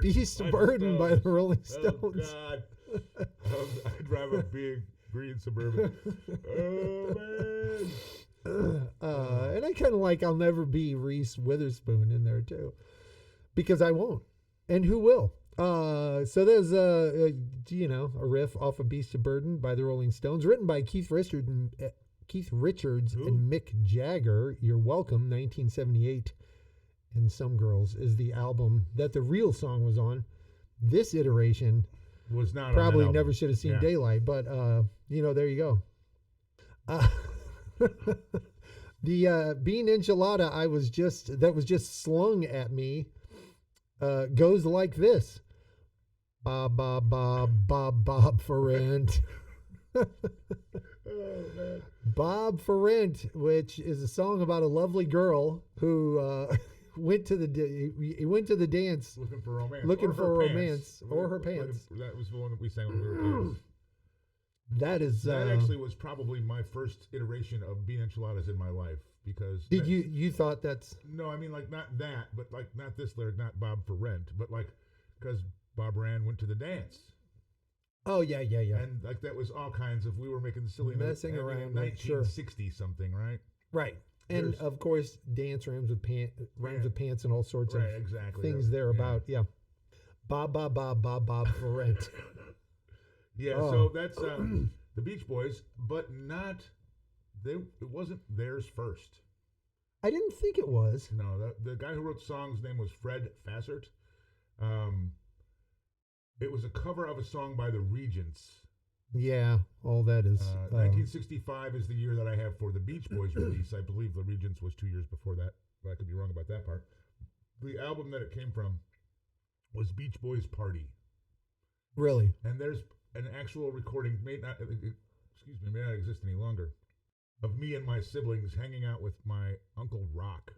Speaker 1: Beast of Burden by the Rolling Stones.
Speaker 2: Oh God. I drive a big green Suburban. Oh man.
Speaker 1: And I kind of like I'll never be Reese Witherspoon in there too, because I won't, and who will? So there's a riff off of Beast of Burden by the Rolling Stones, written by Keith Richards and Mick Jagger. You're Welcome, 1978. And Some Girls is the album that the real song was on. This iteration
Speaker 2: was not
Speaker 1: probably
Speaker 2: on that
Speaker 1: never should have seen daylight, but there you go. The Bean Enchilada that was just slung at me goes like this. Bob Ferrant. Bob Ferrant, which is a song about a lovely girl who went to the dance
Speaker 2: looking for romance,
Speaker 1: or her pants.
Speaker 2: That was the one that we sang when we were kids.
Speaker 1: That
Speaker 2: actually was probably my first iteration of Bean Enchiladas in my life, because
Speaker 1: you thought that's
Speaker 2: no, I mean like not that, but like not this lyric, not Bob for rent, but like because Barbara Ann went to the dance.
Speaker 1: Oh yeah.
Speaker 2: And like that was all kinds of, we were making the silly
Speaker 1: messing around
Speaker 2: in 1960 something, right?
Speaker 1: Right. And of course, dance rhymes with pants and all sorts of things thereabout. Yeah. Bob for rent.
Speaker 2: So that's the Beach Boys, but it wasn't theirs first.
Speaker 1: I didn't think it was.
Speaker 2: No, the guy who wrote the song's name was Fred Fassert. It was a cover of a song by the Regents.
Speaker 1: Yeah, all that is.
Speaker 2: 1965 is the year that I have for the Beach Boys release. I believe the Regents was 2 years before that, but I could be wrong about that part. The album that it came from was Beach Boys Party.
Speaker 1: Really?
Speaker 2: And there's an actual recording, may not exist any longer, of me and my siblings hanging out with my Uncle Rock.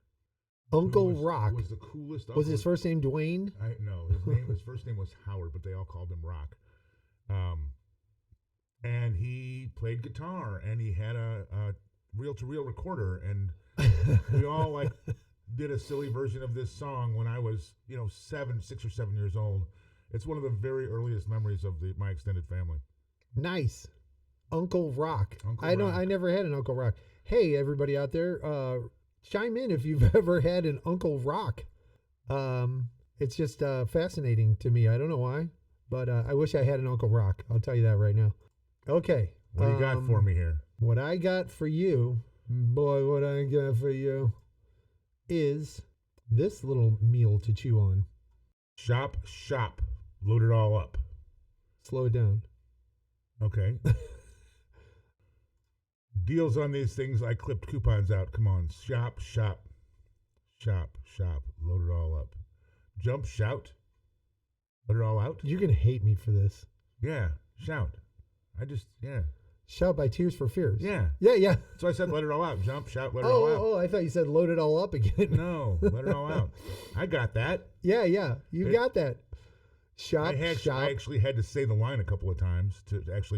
Speaker 1: Uncle Rock
Speaker 2: was the coolest.
Speaker 1: Was his first name Dwayne?
Speaker 2: No, his first name was Howard, but they all called him Rock. And he played guitar, and he had a reel-to-reel recorder, and we all like did a silly version of this song when I was 6 or 7 years old. It's one of the very earliest memories of my extended family. Nice.
Speaker 1: Uncle Rock. I never had an Uncle Rock. Hey, everybody out there, chime in if you've ever had an Uncle Rock. It's just fascinating to me. I don't know why, but I wish I had an Uncle Rock. I'll tell you that right now. Okay.
Speaker 2: What do you got for me here?
Speaker 1: What I got for you, is this little meal to chew on.
Speaker 2: Shop. Load it all up.
Speaker 1: Slow it down.
Speaker 2: Okay. Deals on these things. I clipped coupons out. Come on. Shop. Load it all up. Jump, shout. Let it all out.
Speaker 1: You're going to hate me for this.
Speaker 2: Yeah. Shout.
Speaker 1: Shout by Tears for Fears.
Speaker 2: Yeah. So I said let it all out. Jump, shout, let it all out.
Speaker 1: Oh, I thought you said load it all up again.
Speaker 2: No, let it all out. I got that.
Speaker 1: Yeah. You got that. Shop,
Speaker 2: I actually had to say the line a couple of times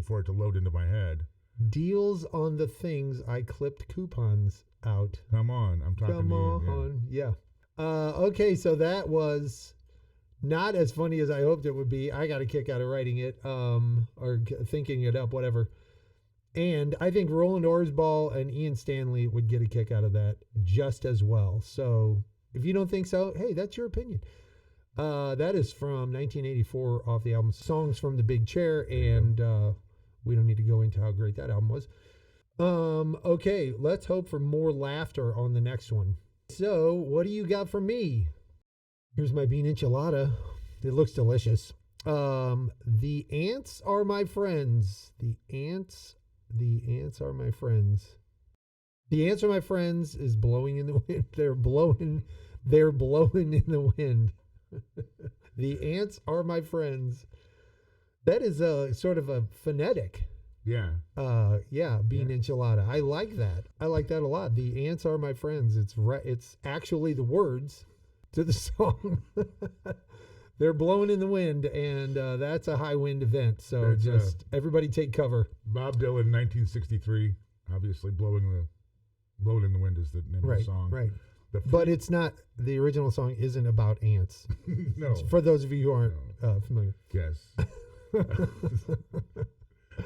Speaker 2: for it to load into my head.
Speaker 1: Deals on the things I clipped coupons out.
Speaker 2: Come on. I'm talking to you.
Speaker 1: Come on. Yeah. Okay, so that was not as funny as I hoped it would be. I got a kick out of writing it, or thinking it up, whatever. And I think Roland Orzabal and Ian Stanley would get a kick out of that just as well. So if you don't think so, hey, that's your opinion. That is from 1984 off the album Songs from the Big Chair, and we don't need to go into how great that album was. Okay, let's hope for more laughter on the next one. So what do you got for me? Here's my bean enchilada. It looks delicious. The ants are my friends. The ants are my friends. The ants are my friends is blowing in the wind. They're blowing in the wind. The ants are my friends. That is a sort of a phonetic.
Speaker 2: Yeah.
Speaker 1: Bean enchilada. I like that. I like that a lot. The ants are my friends. It's actually the words to the song. They're blowing in the wind, and that's a high wind event. So that's, everybody take cover.
Speaker 2: Bob Dylan, 1963. Obviously, blowing in the wind is the name of the song.
Speaker 1: Right. But it's not. The original song isn't about ants.
Speaker 2: No.
Speaker 1: For those of you who aren't familiar.
Speaker 2: Yes.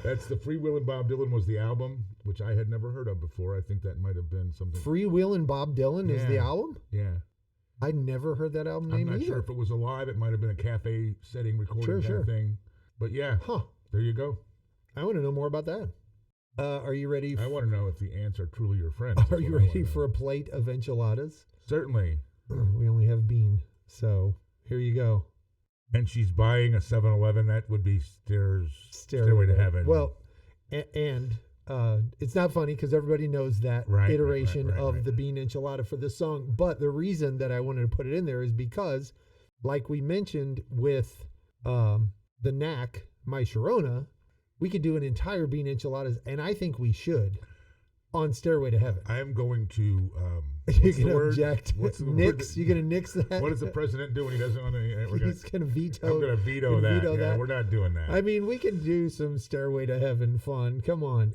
Speaker 2: That's the Freewheelin' Bob Dylan was the album, which I had never heard of before. I think that might have been something.
Speaker 1: Freewheelin' Bob Dylan is the album?
Speaker 2: Yeah.
Speaker 1: I never heard that album name either.
Speaker 2: I'm not sure if it was alive. It might have been a cafe setting recording kind of thing. But yeah, there you go.
Speaker 1: I want to know more about that. Are you ready?
Speaker 2: I want to know if the ants are truly your friends.
Speaker 1: Are you ready for a plate of enchiladas?
Speaker 2: Certainly.
Speaker 1: We only have bean, so here you go.
Speaker 2: And she's buying a 7-Eleven. That would be Stairway to Heaven.
Speaker 1: Well, and it's not funny because everybody knows that iteration of the bean enchilada for this song. But the reason that I wanted to put it in there is because, like we mentioned with the Knack, My Sharona, we could do an entire bean enchiladas, and I think we should, on Stairway to Heaven.
Speaker 2: I am going to...
Speaker 1: You're going to object. Nix. You're going to nix that?
Speaker 2: What does the president do when he doesn't want to...
Speaker 1: He's going to veto.
Speaker 2: I'm going to veto that. We're not doing that.
Speaker 1: I mean, we can do some Stairway to Heaven fun. Come on.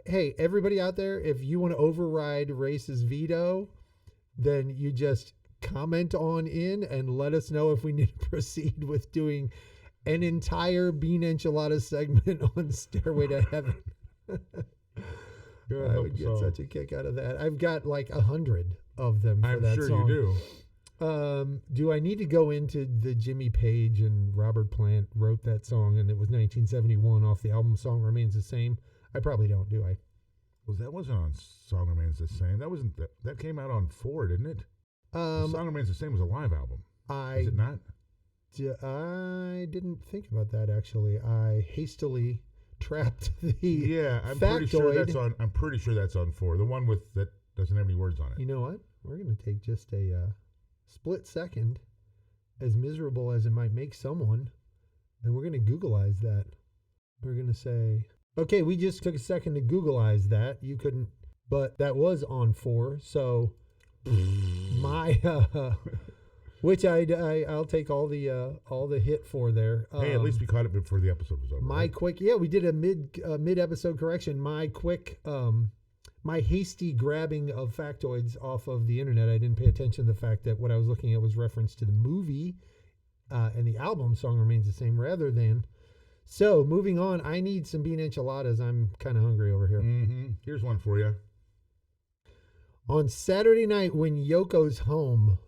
Speaker 1: Hey, everybody out there, if you want to override Race's veto, then you just comment on in and let us know if we need to proceed with doing an entire bean enchilada segment on Stairway to Heaven. I would get such a kick out of that. I've got like 100 of them for that song.
Speaker 2: I'm sure you do.
Speaker 1: Do I need to go into the Jimmy Page and Robert Plant wrote that song and it was 1971 off the album Song Remains the Same? I probably don't, do I?
Speaker 2: Well, that wasn't on Song Remains the Same. That came out on 4, didn't it? Song Remains the Same was a live album. Is it not?
Speaker 1: I didn't think about that actually. I hastily trapped the
Speaker 2: I'm
Speaker 1: factoid.
Speaker 2: pretty sure that's on 4. The one with that doesn't have any words on it.
Speaker 1: You know what? We're going to take just a split second, as miserable as it might make someone, and we're going to Googleize that. We're going to say, okay, we just took a second to Googleize that. You couldn't, but that was on 4. So my which I'll take all the hit for there.
Speaker 2: Hey, at least we caught it before the episode was over.
Speaker 1: We did a mid episode correction. My hasty grabbing of factoids off of the internet. I didn't pay attention to the fact that what I was looking at was reference to the movie and the album Song Remains the Same rather than. So moving on, I need some bean enchiladas. I'm kind of hungry over here.
Speaker 2: Mm-hmm. Here's one for you.
Speaker 1: On Saturday night when Yoko's home.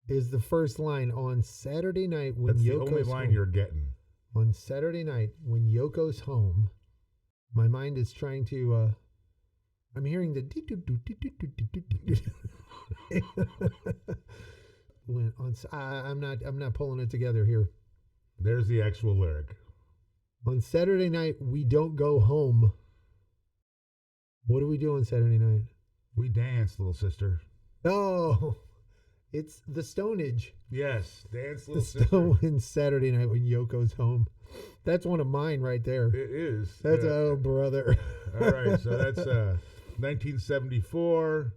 Speaker 1: Is the first line on Saturday night when Yoko's home. That's the only
Speaker 2: line you're getting.
Speaker 1: On Saturday night when Yoko's home, my mind is trying to. I'm hearing the. I'm not pulling it together here.
Speaker 2: There's the actual lyric.
Speaker 1: On Saturday night we don't go home. What do we do on Saturday night?
Speaker 2: We dance, little sister.
Speaker 1: Oh. It's the Stonage.
Speaker 2: Yes, dance, little sister.
Speaker 1: The Stone Saturday night when Yoko's home. That's one of mine right there.
Speaker 2: It is.
Speaker 1: That's oh brother.
Speaker 2: All right, so that's 1974,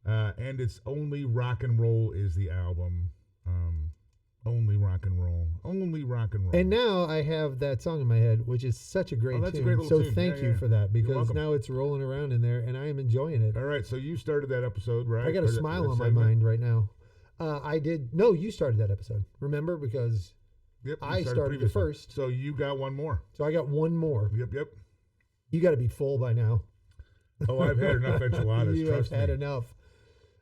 Speaker 2: and it's Only Rock and Roll is the album. Only Rock and Roll. Only Rock and Roll.
Speaker 1: And now I have that song in my head, which is such a great tune.
Speaker 2: A great little tune.
Speaker 1: Thank you for that, because now it's rolling around in there, and I am enjoying it.
Speaker 2: All right, so you started that episode, right?
Speaker 1: I got a smile on my mind right now. I did. No, you started that episode. Remember, because I started the first.
Speaker 2: So you got one more.
Speaker 1: So I got one more.
Speaker 2: Yep.
Speaker 1: You got to be full by now.
Speaker 2: Oh, I've had enough enchiladas.
Speaker 1: You have had enough.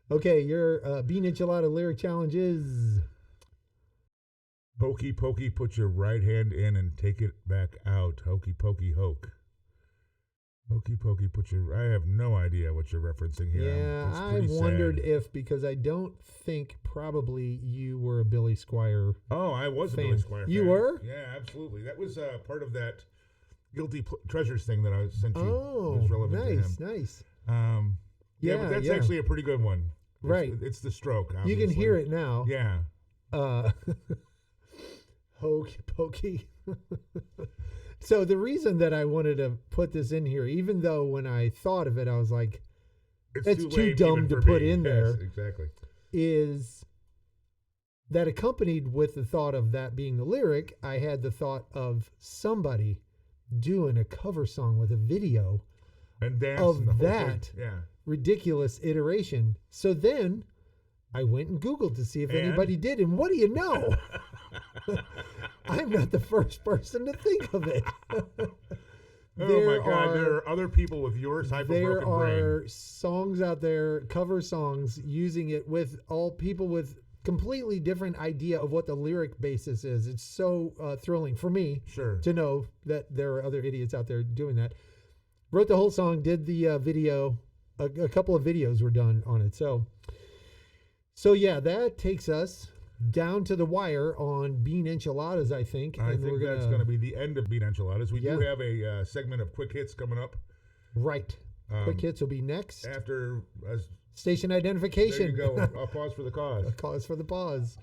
Speaker 1: Okay, your bean enchilada lyric challenge is.
Speaker 2: Hokey pokey, put your right hand in and take it back out. Hokey pokey hoke. Hokey pokey, put your... I have no idea what you're referencing here.
Speaker 1: Yeah, I've wondered if, because I don't think probably you were a Billy Squier
Speaker 2: Oh, I was a Billy Squier fan.
Speaker 1: You were?
Speaker 2: Yeah, absolutely. That was part of that Guilty Treasures thing that I sent you.
Speaker 1: Oh,
Speaker 2: was relevant
Speaker 1: nice,
Speaker 2: to him.
Speaker 1: nice.
Speaker 2: But that's actually a pretty good one.
Speaker 1: Right.
Speaker 2: It's the Stroke, obviously.
Speaker 1: You can hear it now.
Speaker 2: Yeah.
Speaker 1: Pokey. So the reason that I wanted to put this in here, even though when I thought of it, I was like, it's too dumb to put in there.
Speaker 2: Yes, exactly.
Speaker 1: Is that accompanied with the thought of that being the lyric, I had the thought of somebody doing a cover song with a video
Speaker 2: and
Speaker 1: of that ridiculous iteration. So then I went and Googled to see if anybody did. And what do you know? I'm not the first person to think of it.
Speaker 2: Oh my God, there are other people with your type of broken brain.
Speaker 1: There are songs out there, cover songs, using it with all people with completely different idea of what the lyric basis is. It's so thrilling for me to know that there are other idiots out there doing that. Wrote the whole song, did the video. A couple of videos were done on it. So yeah, that takes us down to the wire on Bean Enchiladas, I think.
Speaker 2: I think that's going to be the end of Bean Enchiladas. We do have a segment of quick hits coming up.
Speaker 1: Right. Quick hits will be next.
Speaker 2: After
Speaker 1: station identification.
Speaker 2: There you go. A pause for the cause.
Speaker 1: A cause for the pause.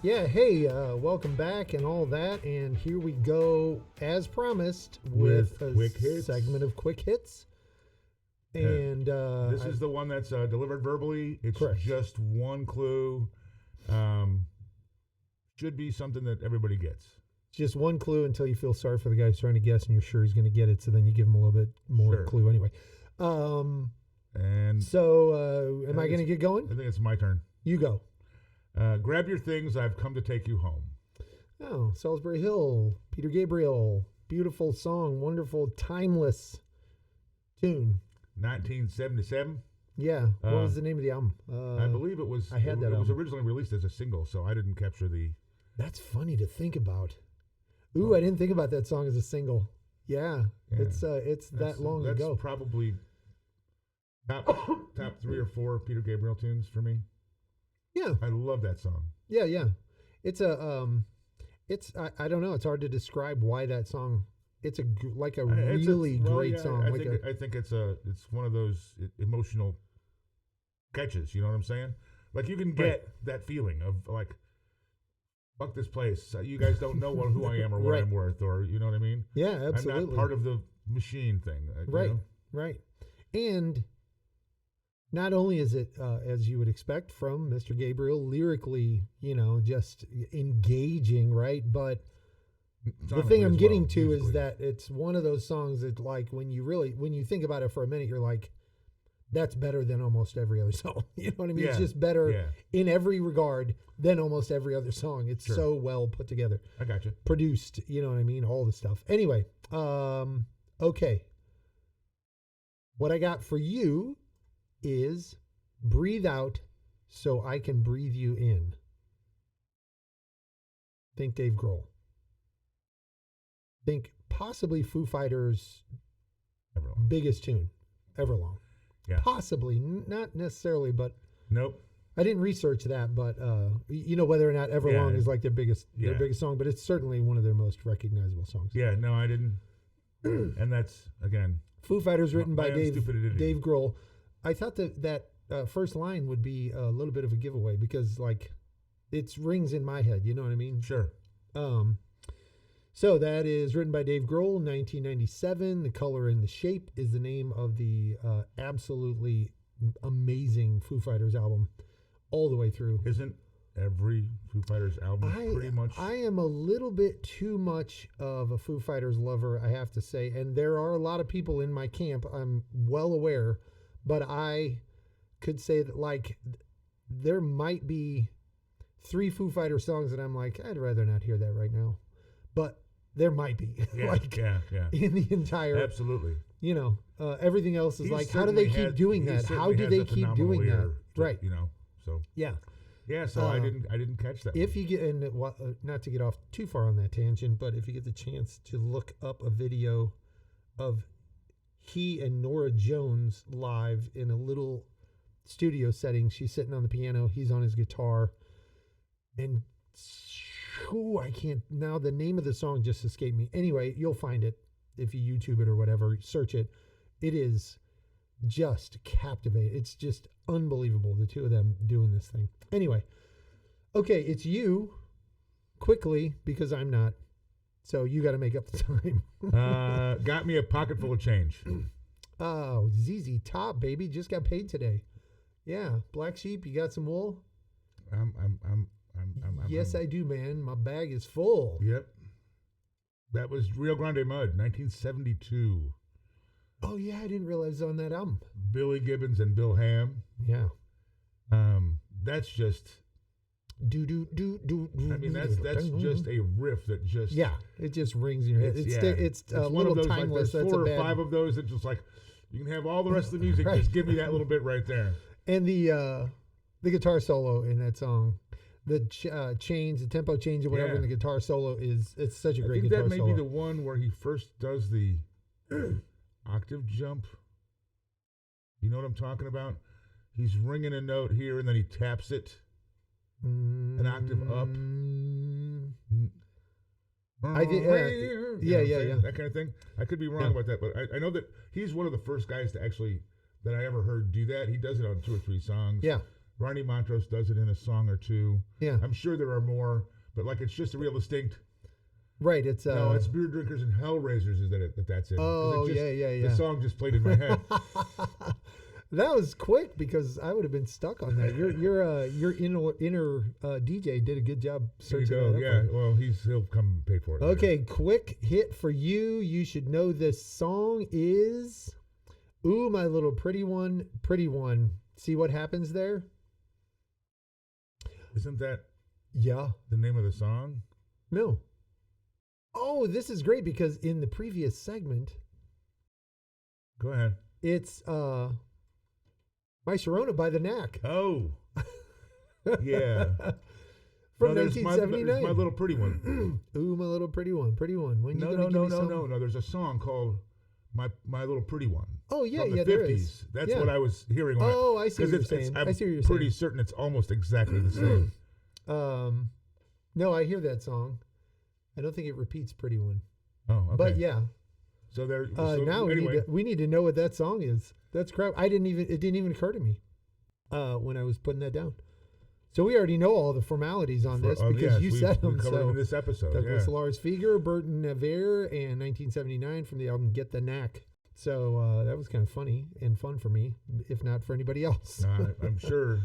Speaker 1: Yeah, hey, welcome back and all that. And here we go, as promised, with a
Speaker 2: quick hits.
Speaker 1: Segment of quick hits. And
Speaker 2: this is the one that's delivered verbally. It's
Speaker 1: correct.
Speaker 2: Just one clue. Should be something that everybody gets.
Speaker 1: Just one clue until you feel sorry for the guy who's trying to guess and you're sure he's going to get it. So then you give him a little bit more clue anyway.
Speaker 2: And
Speaker 1: so am I going to get going?
Speaker 2: I think it's my turn.
Speaker 1: You go.
Speaker 2: Grab your things. I've come to take you home.
Speaker 1: Oh, Salisbury Hill, Peter Gabriel. Beautiful song. Wonderful, timeless tune.
Speaker 2: 1977.
Speaker 1: Yeah. What was the name of the album?
Speaker 2: I believe it was.
Speaker 1: I had that.
Speaker 2: It was originally released as a single, so I didn't capture the.
Speaker 1: That's funny to think about. Ooh, I didn't think about that song as a single. Yeah. It's that long ago.
Speaker 2: That's probably top 3 or 4 Peter Gabriel tunes for me.
Speaker 1: Yeah.
Speaker 2: I love that song.
Speaker 1: Yeah. It's I don't know. It's hard to describe why that song. It's really great song.
Speaker 2: I think it's one of those emotional catches. You know what I'm saying? Like you can get that feeling of like, fuck this place. You guys don't know who I am or what I'm worth, or you know what I mean?
Speaker 1: Yeah, absolutely.
Speaker 2: I'm not part of the machine thing.
Speaker 1: Right.
Speaker 2: You know?
Speaker 1: Right. And not only is it, as you would expect from Mr. Gabriel, lyrically, just engaging, right? But the thing I'm getting to is that it's one of those songs that, like, when you think about it for a minute, you're like, that's better than almost every other song. You know what I mean?
Speaker 2: Yeah.
Speaker 1: It's just better in every regard than almost every other song. It's so well put together.
Speaker 2: I got you.
Speaker 1: Produced, you know what I mean? All the stuff. Anyway, okay. What I got for you is breathe out so I can breathe you in. Think Dave Grohl. Think possibly Foo Fighters' biggest tune, Everlong.
Speaker 2: Yeah.
Speaker 1: Possibly, not necessarily, but
Speaker 2: nope.
Speaker 1: I didn't research that, but whether or not Everlong is like their biggest song, but it's certainly one of their most recognizable songs.
Speaker 2: Yeah, no, I didn't. And that's again
Speaker 1: Foo Fighters, written by Dave Grohl. I thought that first line would be a little bit of a giveaway because like it rings in my head. You know what I mean?
Speaker 2: Sure.
Speaker 1: So that is written by Dave Grohl, 1997. The Color and the Shape is the name of the absolutely amazing Foo Fighters album all the way through.
Speaker 2: Isn't every Foo Fighters album pretty much? I
Speaker 1: am a little bit too much of a Foo Fighters lover, I have to say. And there are a lot of people in my camp, I'm well aware, but I could say that like there might be 3 Foo Fighters songs that I'm like, I'd rather not hear that right now. But there might be. In the entire.
Speaker 2: Absolutely.
Speaker 1: Everything else is like, how do they keep doing that? How do they keep doing that? Right.
Speaker 2: So.
Speaker 1: Yeah.
Speaker 2: Yeah, so I didn't catch that.
Speaker 1: If you get, and not to get off too far on that tangent, but if you get the chance to look up a video of he and Norah Jones live in a little studio setting, she's sitting on the piano, he's on his guitar, and I can't, now the name of the song just escaped me. Anyway, you'll find it. if you YouTube it or whatever, search it. It is just captivating. It's just unbelievable, the two of them doing this thing. Anyway, okay, it's you quickly because I'm not. So you got to make up the time.
Speaker 2: Got me a pocket full of change.
Speaker 1: Oh, ZZ Top, baby, just got paid today. Yeah, Black Sheep, you got some wool? Yes, I do, man. My bag is full.
Speaker 2: Yep. That was Rio Grande Mud, 1972.
Speaker 1: Oh yeah, I didn't realize it was on that album.
Speaker 2: Billy Gibbons and Bill Ham.
Speaker 1: Yeah.
Speaker 2: That's just. I mean, that's just a riff that just.
Speaker 1: Yeah, it just rings in your head. It's a little
Speaker 2: those,
Speaker 1: timeless.
Speaker 2: Like,
Speaker 1: that's
Speaker 2: four
Speaker 1: a bad.
Speaker 2: or five of those that just like, you can have all the rest of the music.
Speaker 1: Right.
Speaker 2: Just give me that little bit right there.
Speaker 1: And the guitar solo in that song, the change, the tempo change, or whatever in the guitar solo it's such a great guitar solo.
Speaker 2: I think that may be the one where he first does the octave jump. You know what I'm talking about? He's ringing a note here and then he taps it an octave up.
Speaker 1: I did, yeah.
Speaker 2: That kind of thing. I could be wrong about that, but I know that he's one of the first guys to actually that I ever heard do that. He does it on 2 or 3 songs.
Speaker 1: Yeah.
Speaker 2: Ronnie Montrose does it in a song or 2.
Speaker 1: Yeah.
Speaker 2: I'm sure there are more, but like it's just a real distinct.
Speaker 1: Right. It's
Speaker 2: no, it's Beer Drinkers and Hellraisers. Is that's it?
Speaker 1: Oh,
Speaker 2: yeah. The song just played in my head.
Speaker 1: That was quick because I would have been stuck on that. Your inner DJ did a good job searching that up.
Speaker 2: Yeah. Well, he'll come and pay for it.
Speaker 1: Okay,
Speaker 2: later.
Speaker 1: Quick hit for you. You should know this song is "Ooh, My Little Pretty One, Pretty One." See what happens there?
Speaker 2: Isn't that
Speaker 1: the
Speaker 2: name of the song?
Speaker 1: No. Oh, this is great because in the previous segment,
Speaker 2: go ahead.
Speaker 1: It's My Sharona by the Knack.
Speaker 2: Oh. Yeah.
Speaker 1: From 1979.
Speaker 2: There's My Little Pretty One.
Speaker 1: Ooh, my little pretty one, pretty one. When
Speaker 2: No. There's a song called My Little Pretty One.
Speaker 1: Oh, yeah,
Speaker 2: from the 50s.
Speaker 1: There is.
Speaker 2: That's what I was hearing.
Speaker 1: Oh, I see what you're saying.
Speaker 2: I'm
Speaker 1: I see what you're
Speaker 2: pretty
Speaker 1: saying.
Speaker 2: certain it's almost exactly the same.
Speaker 1: No, I hear that song. I don't think it repeats Pretty One.
Speaker 2: Oh, okay.
Speaker 1: But yeah.
Speaker 2: So there.
Speaker 1: Now
Speaker 2: anyway.
Speaker 1: we need to know what that song is. That's crap. It didn't even occur to me when I was putting that down. So we already know all the formalities on this because you said them.
Speaker 2: We covered in this episode.
Speaker 1: Douglas Lars Fieger, Burton Navarre, and 1979 from the album Get the Knack. So that was kind of funny and fun for me, if not for anybody else.
Speaker 2: I'm sure.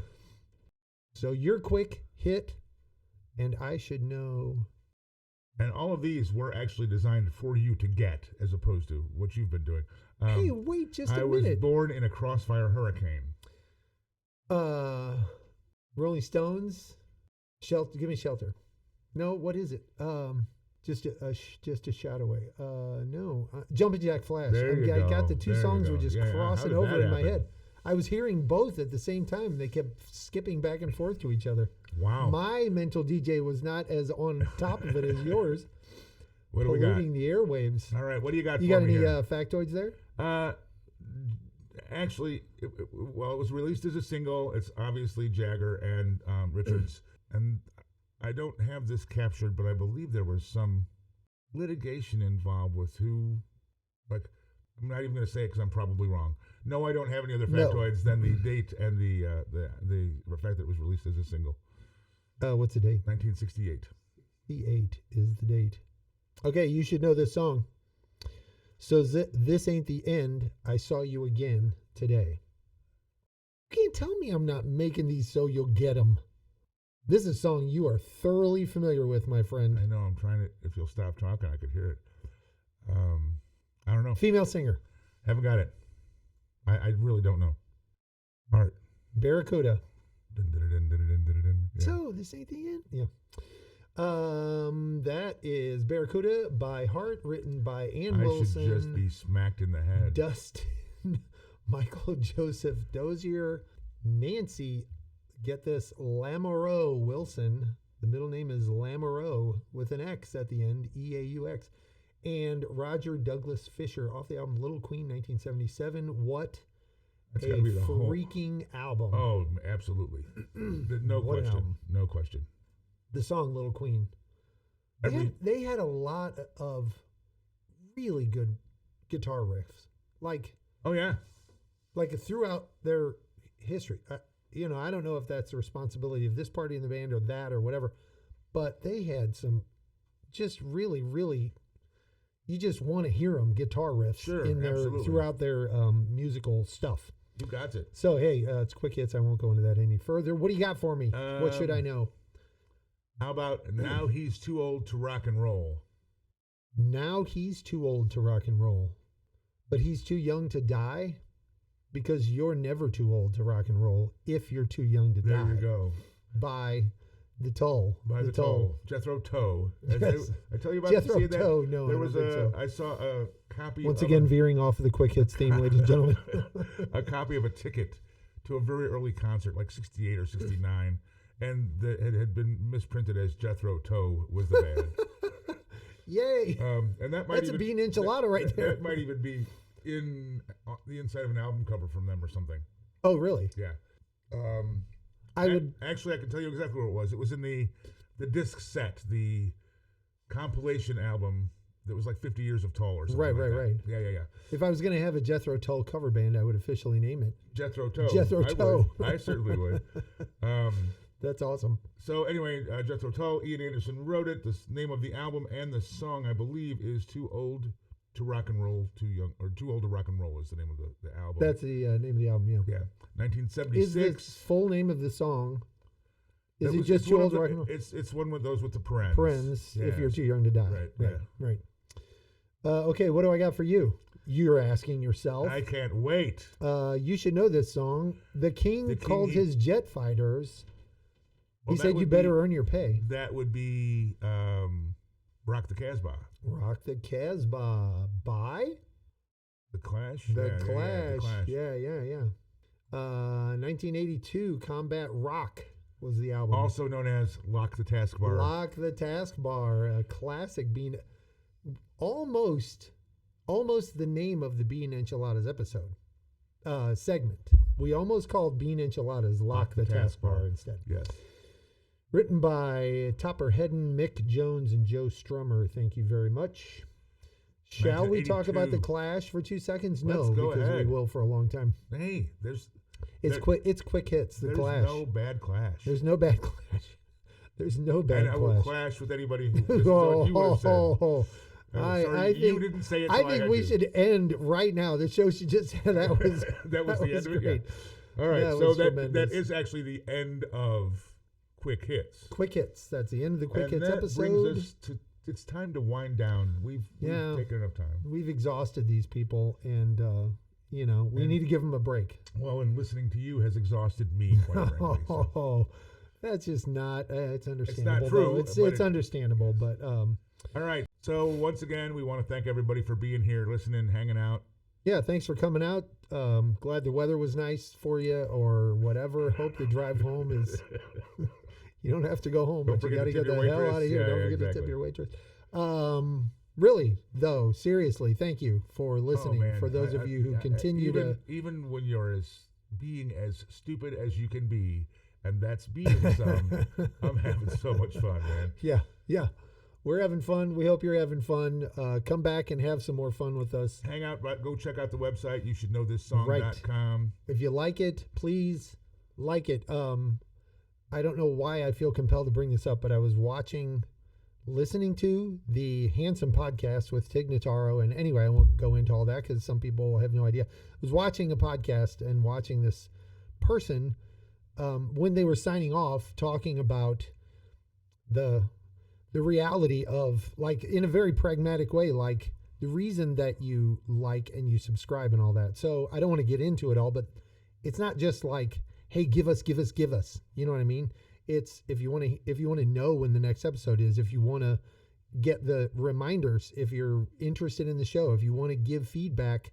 Speaker 1: So your quick hit, and I should know.
Speaker 2: And all of these were actually designed for you to get, as opposed to what you've been doing.
Speaker 1: Hey, wait just a minute.
Speaker 2: I was born in a crossfire hurricane.
Speaker 1: Rolling Stones, Shelter. Give me Shelter. No, what is it? Just a shot away. No, Jumpin' Jack Flash. I got the two songs were just crossing over in my head. I was hearing both at the same time. They kept skipping back and forth to each other.
Speaker 2: Wow.
Speaker 1: My mental DJ was not as on top of it as yours.
Speaker 2: What do we got?
Speaker 1: Polluting the airwaves.
Speaker 2: All right, what do you got for me?
Speaker 1: You got any
Speaker 2: here?
Speaker 1: factoids there?
Speaker 2: Actually, it was released as a single. It's obviously Jagger and Richards. And I don't have this captured, but I believe there was some litigation involved with who, like, I'm not even going to say it because I'm probably wrong. No, I don't have any other factoids than the date and the fact that it was released as a single.
Speaker 1: What's the date?
Speaker 2: 1968.
Speaker 1: The 8 is the date. Okay, you should know this song. So This Ain't the End. I Saw You Again Today. You can't tell me I'm not making these so you'll get them. This is a song you are thoroughly familiar with, my friend.
Speaker 2: I know. I'm trying to. If you'll stop talking, I could hear it. I don't know.
Speaker 1: Female singer.
Speaker 2: Haven't got it. I really don't know. Art.
Speaker 1: Barracuda.
Speaker 2: Yeah.
Speaker 1: So This Ain't the End. Yeah. That is Barracuda by Heart, written by Ann Wilson.
Speaker 2: I should just be smacked in the head.
Speaker 1: Dustin, Michael Joseph Dozier, Nancy, get this, Lamoureux Wilson. The middle name is Lamoureux with an X at the end, E-A-U-X. And Roger Douglas Fisher off the album Little Queen, 1977. What
Speaker 2: That's
Speaker 1: a
Speaker 2: gotta be the
Speaker 1: freaking album.
Speaker 2: Oh, absolutely. No question. No question.
Speaker 1: The song Little Queen. They had a lot of really good guitar riffs. Like,
Speaker 2: oh yeah,
Speaker 1: like throughout their history. I don't know if that's the responsibility of this party in the band or that or whatever, but they had some just really, really, you just want to hear them guitar riffs throughout their musical stuff.
Speaker 2: You got it.
Speaker 1: So, hey, it's quick hits. I won't go into that any further. What do you got for me? What should I know?
Speaker 2: How about Now He's Too Old to Rock and Roll?
Speaker 1: Now he's too old to rock and roll, but he's too young to die, because you're never too old to rock and roll if you're too young to die.
Speaker 2: There you go.
Speaker 1: By the Toll.
Speaker 2: By the Toll. Jethro Tull.
Speaker 1: Yes.
Speaker 2: I tell you about
Speaker 1: Jethro Tull. No,
Speaker 2: there was I saw a copy.
Speaker 1: Once again, veering off of the quick hits theme, ladies and gentlemen.
Speaker 2: A copy of a ticket to a very early concert, like 68 or 69, and it had been misprinted as Jethro Tull was the band.
Speaker 1: Yay!
Speaker 2: And
Speaker 1: that's a Bean Enchilada right there.
Speaker 2: That might even be in the inside of an album cover from them or something.
Speaker 1: Oh, really?
Speaker 2: Yeah.
Speaker 1: I can
Speaker 2: tell you exactly where it was. It was in the disc set, the compilation album that was like 50 Years of Tull or something.
Speaker 1: Right.
Speaker 2: Yeah.
Speaker 1: If I was going to have a Jethro Tull cover band, I would officially name it
Speaker 2: Jethro Tull.
Speaker 1: Jethro Tull.
Speaker 2: I certainly would.
Speaker 1: That's awesome.
Speaker 2: So anyway, Jethro Tull, Ian Anderson wrote it. The name of the album and the song, I believe, is Too Old to Rock and Roll, Too Young, or Too Old to Rock and Roll is the name of the album.
Speaker 1: That's the name of the album, yeah.
Speaker 2: 1976.
Speaker 1: Is the full name of the song, is it just Too Old to Rock and Roll?
Speaker 2: It's one with those with the parens.
Speaker 1: Parens, if you're too young to die. Right. Okay, what do I got for you? You're asking yourself.
Speaker 2: I can't wait.
Speaker 1: You should know this song. The King called his jet fighters. He said, you better earn your pay.
Speaker 2: That would be Rock the Casbah.
Speaker 1: Rock the Casbah by?
Speaker 2: The Clash?
Speaker 1: The Clash. Yeah. 1982, Combat Rock was the album.
Speaker 2: Also known as Lock the Taskbar.
Speaker 1: Lock the Taskbar, a classic Bean. Almost the name of the Bean Enchiladas episode. Segment. We almost called Bean Enchiladas Lock the Taskbar instead.
Speaker 2: Yes.
Speaker 1: Written by Topper Hedden, Mick Jones, and Joe Strummer. Thank you very much. Shall we talk about the Clash for 2 seconds?
Speaker 2: Let's go
Speaker 1: because
Speaker 2: ahead.
Speaker 1: We will for a long time.
Speaker 2: Hey,
Speaker 1: it's quick hits. The Clash.
Speaker 2: There's no bad Clash.
Speaker 1: There's no bad Clash. There's no bad Clash.
Speaker 2: And I will clash with anybody who listens to what you would have said.
Speaker 1: I think
Speaker 2: you didn't say it.
Speaker 1: I think we should end right now. The show should just that was
Speaker 2: that was the end of it.
Speaker 1: Great.
Speaker 2: Yeah. All right,
Speaker 1: so
Speaker 2: that is actually the end of Quick Hits.
Speaker 1: Quick Hits. That's the end of the Quick Hits episode.
Speaker 2: Brings us to it's time to wind down. We've taken enough time.
Speaker 1: We've exhausted these people, and we need to give them a break.
Speaker 2: Well, and listening to you has exhausted me, quite frankly.
Speaker 1: So. That's just not. It's understandable.
Speaker 2: It's not true.
Speaker 1: It's understandable, but.
Speaker 2: All right. So once again, we want to thank everybody for being here, listening, hanging out.
Speaker 1: Yeah, thanks for coming out. Glad the weather was nice for you, or whatever. Hope the drive home is. You don't have to go home, but you got to get the hell out of here. Don't forget to tip your waitress. Really, though, seriously, thank you for listening. For those of you who continue
Speaker 2: even when you're being as stupid as you can be, and that's being some, I'm having so much fun, man.
Speaker 1: Yeah. We're having fun. We hope you're having fun. Come back and have some more fun with us.
Speaker 2: Hang out. Go check out the website. You should know this song.com.
Speaker 1: If you like it, please like it. I don't know why I feel compelled to bring this up, but I was listening to the Handsome podcast with Tig Notaro. And anyway, I won't go into all that because some people have no idea. I was watching a podcast and watching this person when they were signing off talking about the reality of, like, in a very pragmatic way, like the reason that you like and you subscribe and all that. So I don't want to get into it all, but it's not just like, hey, give us. You know what I mean? It's if you want to know when the next episode is, if you want to get the reminders, if you're interested in the show, if you want to give feedback,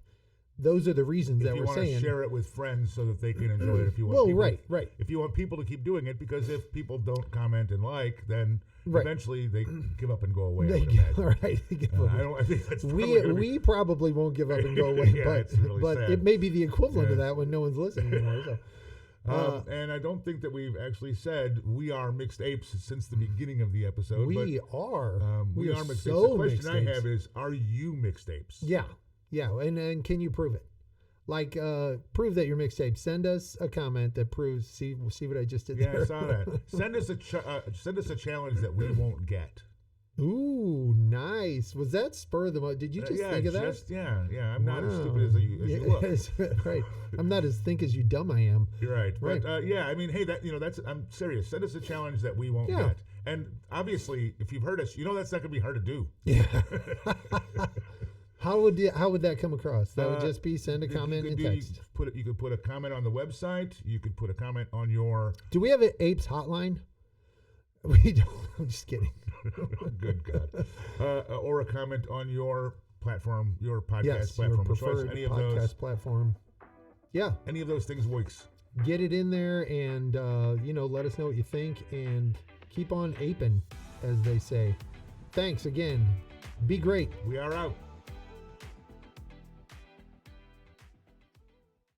Speaker 1: those are the reasons that we're saying.
Speaker 2: If you want to share it with friends so that they can enjoy it. If you want
Speaker 1: right.
Speaker 2: If you want people to keep doing it, because if people don't comment and like, then eventually they give up and go away. I think that's
Speaker 1: we probably won't give up and go away,
Speaker 2: but
Speaker 1: it may be the equivalent of that when no one's listening anymore. So.
Speaker 2: And I don't think that we've actually said we are mixed apes since the beginning of the episode.
Speaker 1: We are.
Speaker 2: We are mixed apes.
Speaker 1: So
Speaker 2: The question
Speaker 1: mixed
Speaker 2: I
Speaker 1: apes.
Speaker 2: have is, are you mixed apes?
Speaker 1: Yeah. And can you prove it? Like, prove that you're mixed ape. Send us a comment that proves. See what I just did there.
Speaker 2: Yeah, I saw that. Send us a challenge that we won't get.
Speaker 1: Ooh, nice. Was that spur of the moment? Did you just think of that?
Speaker 2: Yeah. I'm not as stupid as you look.
Speaker 1: Right. I'm not as think as you dumb I am.
Speaker 2: You're right.
Speaker 1: Right.
Speaker 2: But I mean, hey, I'm serious. Send us a challenge that we won't get. And obviously, if you've heard us, that's not going to be hard to do.
Speaker 1: Yeah. How would that come across? That would just be send a comment and text.
Speaker 2: You could put a comment on the website. You could put a comment on your.
Speaker 1: Do we have an apes hotline? We don't. I'm just kidding.
Speaker 2: Good God. Or a comment on your platform, your podcast
Speaker 1: yes,
Speaker 2: platform,
Speaker 1: your preferred
Speaker 2: any of
Speaker 1: podcast
Speaker 2: those
Speaker 1: platform. Yeah.
Speaker 2: Any of those things works.
Speaker 1: Get it in there and let us know what you think and keep on aping, as they say. Thanks again. Be great.
Speaker 2: We are out.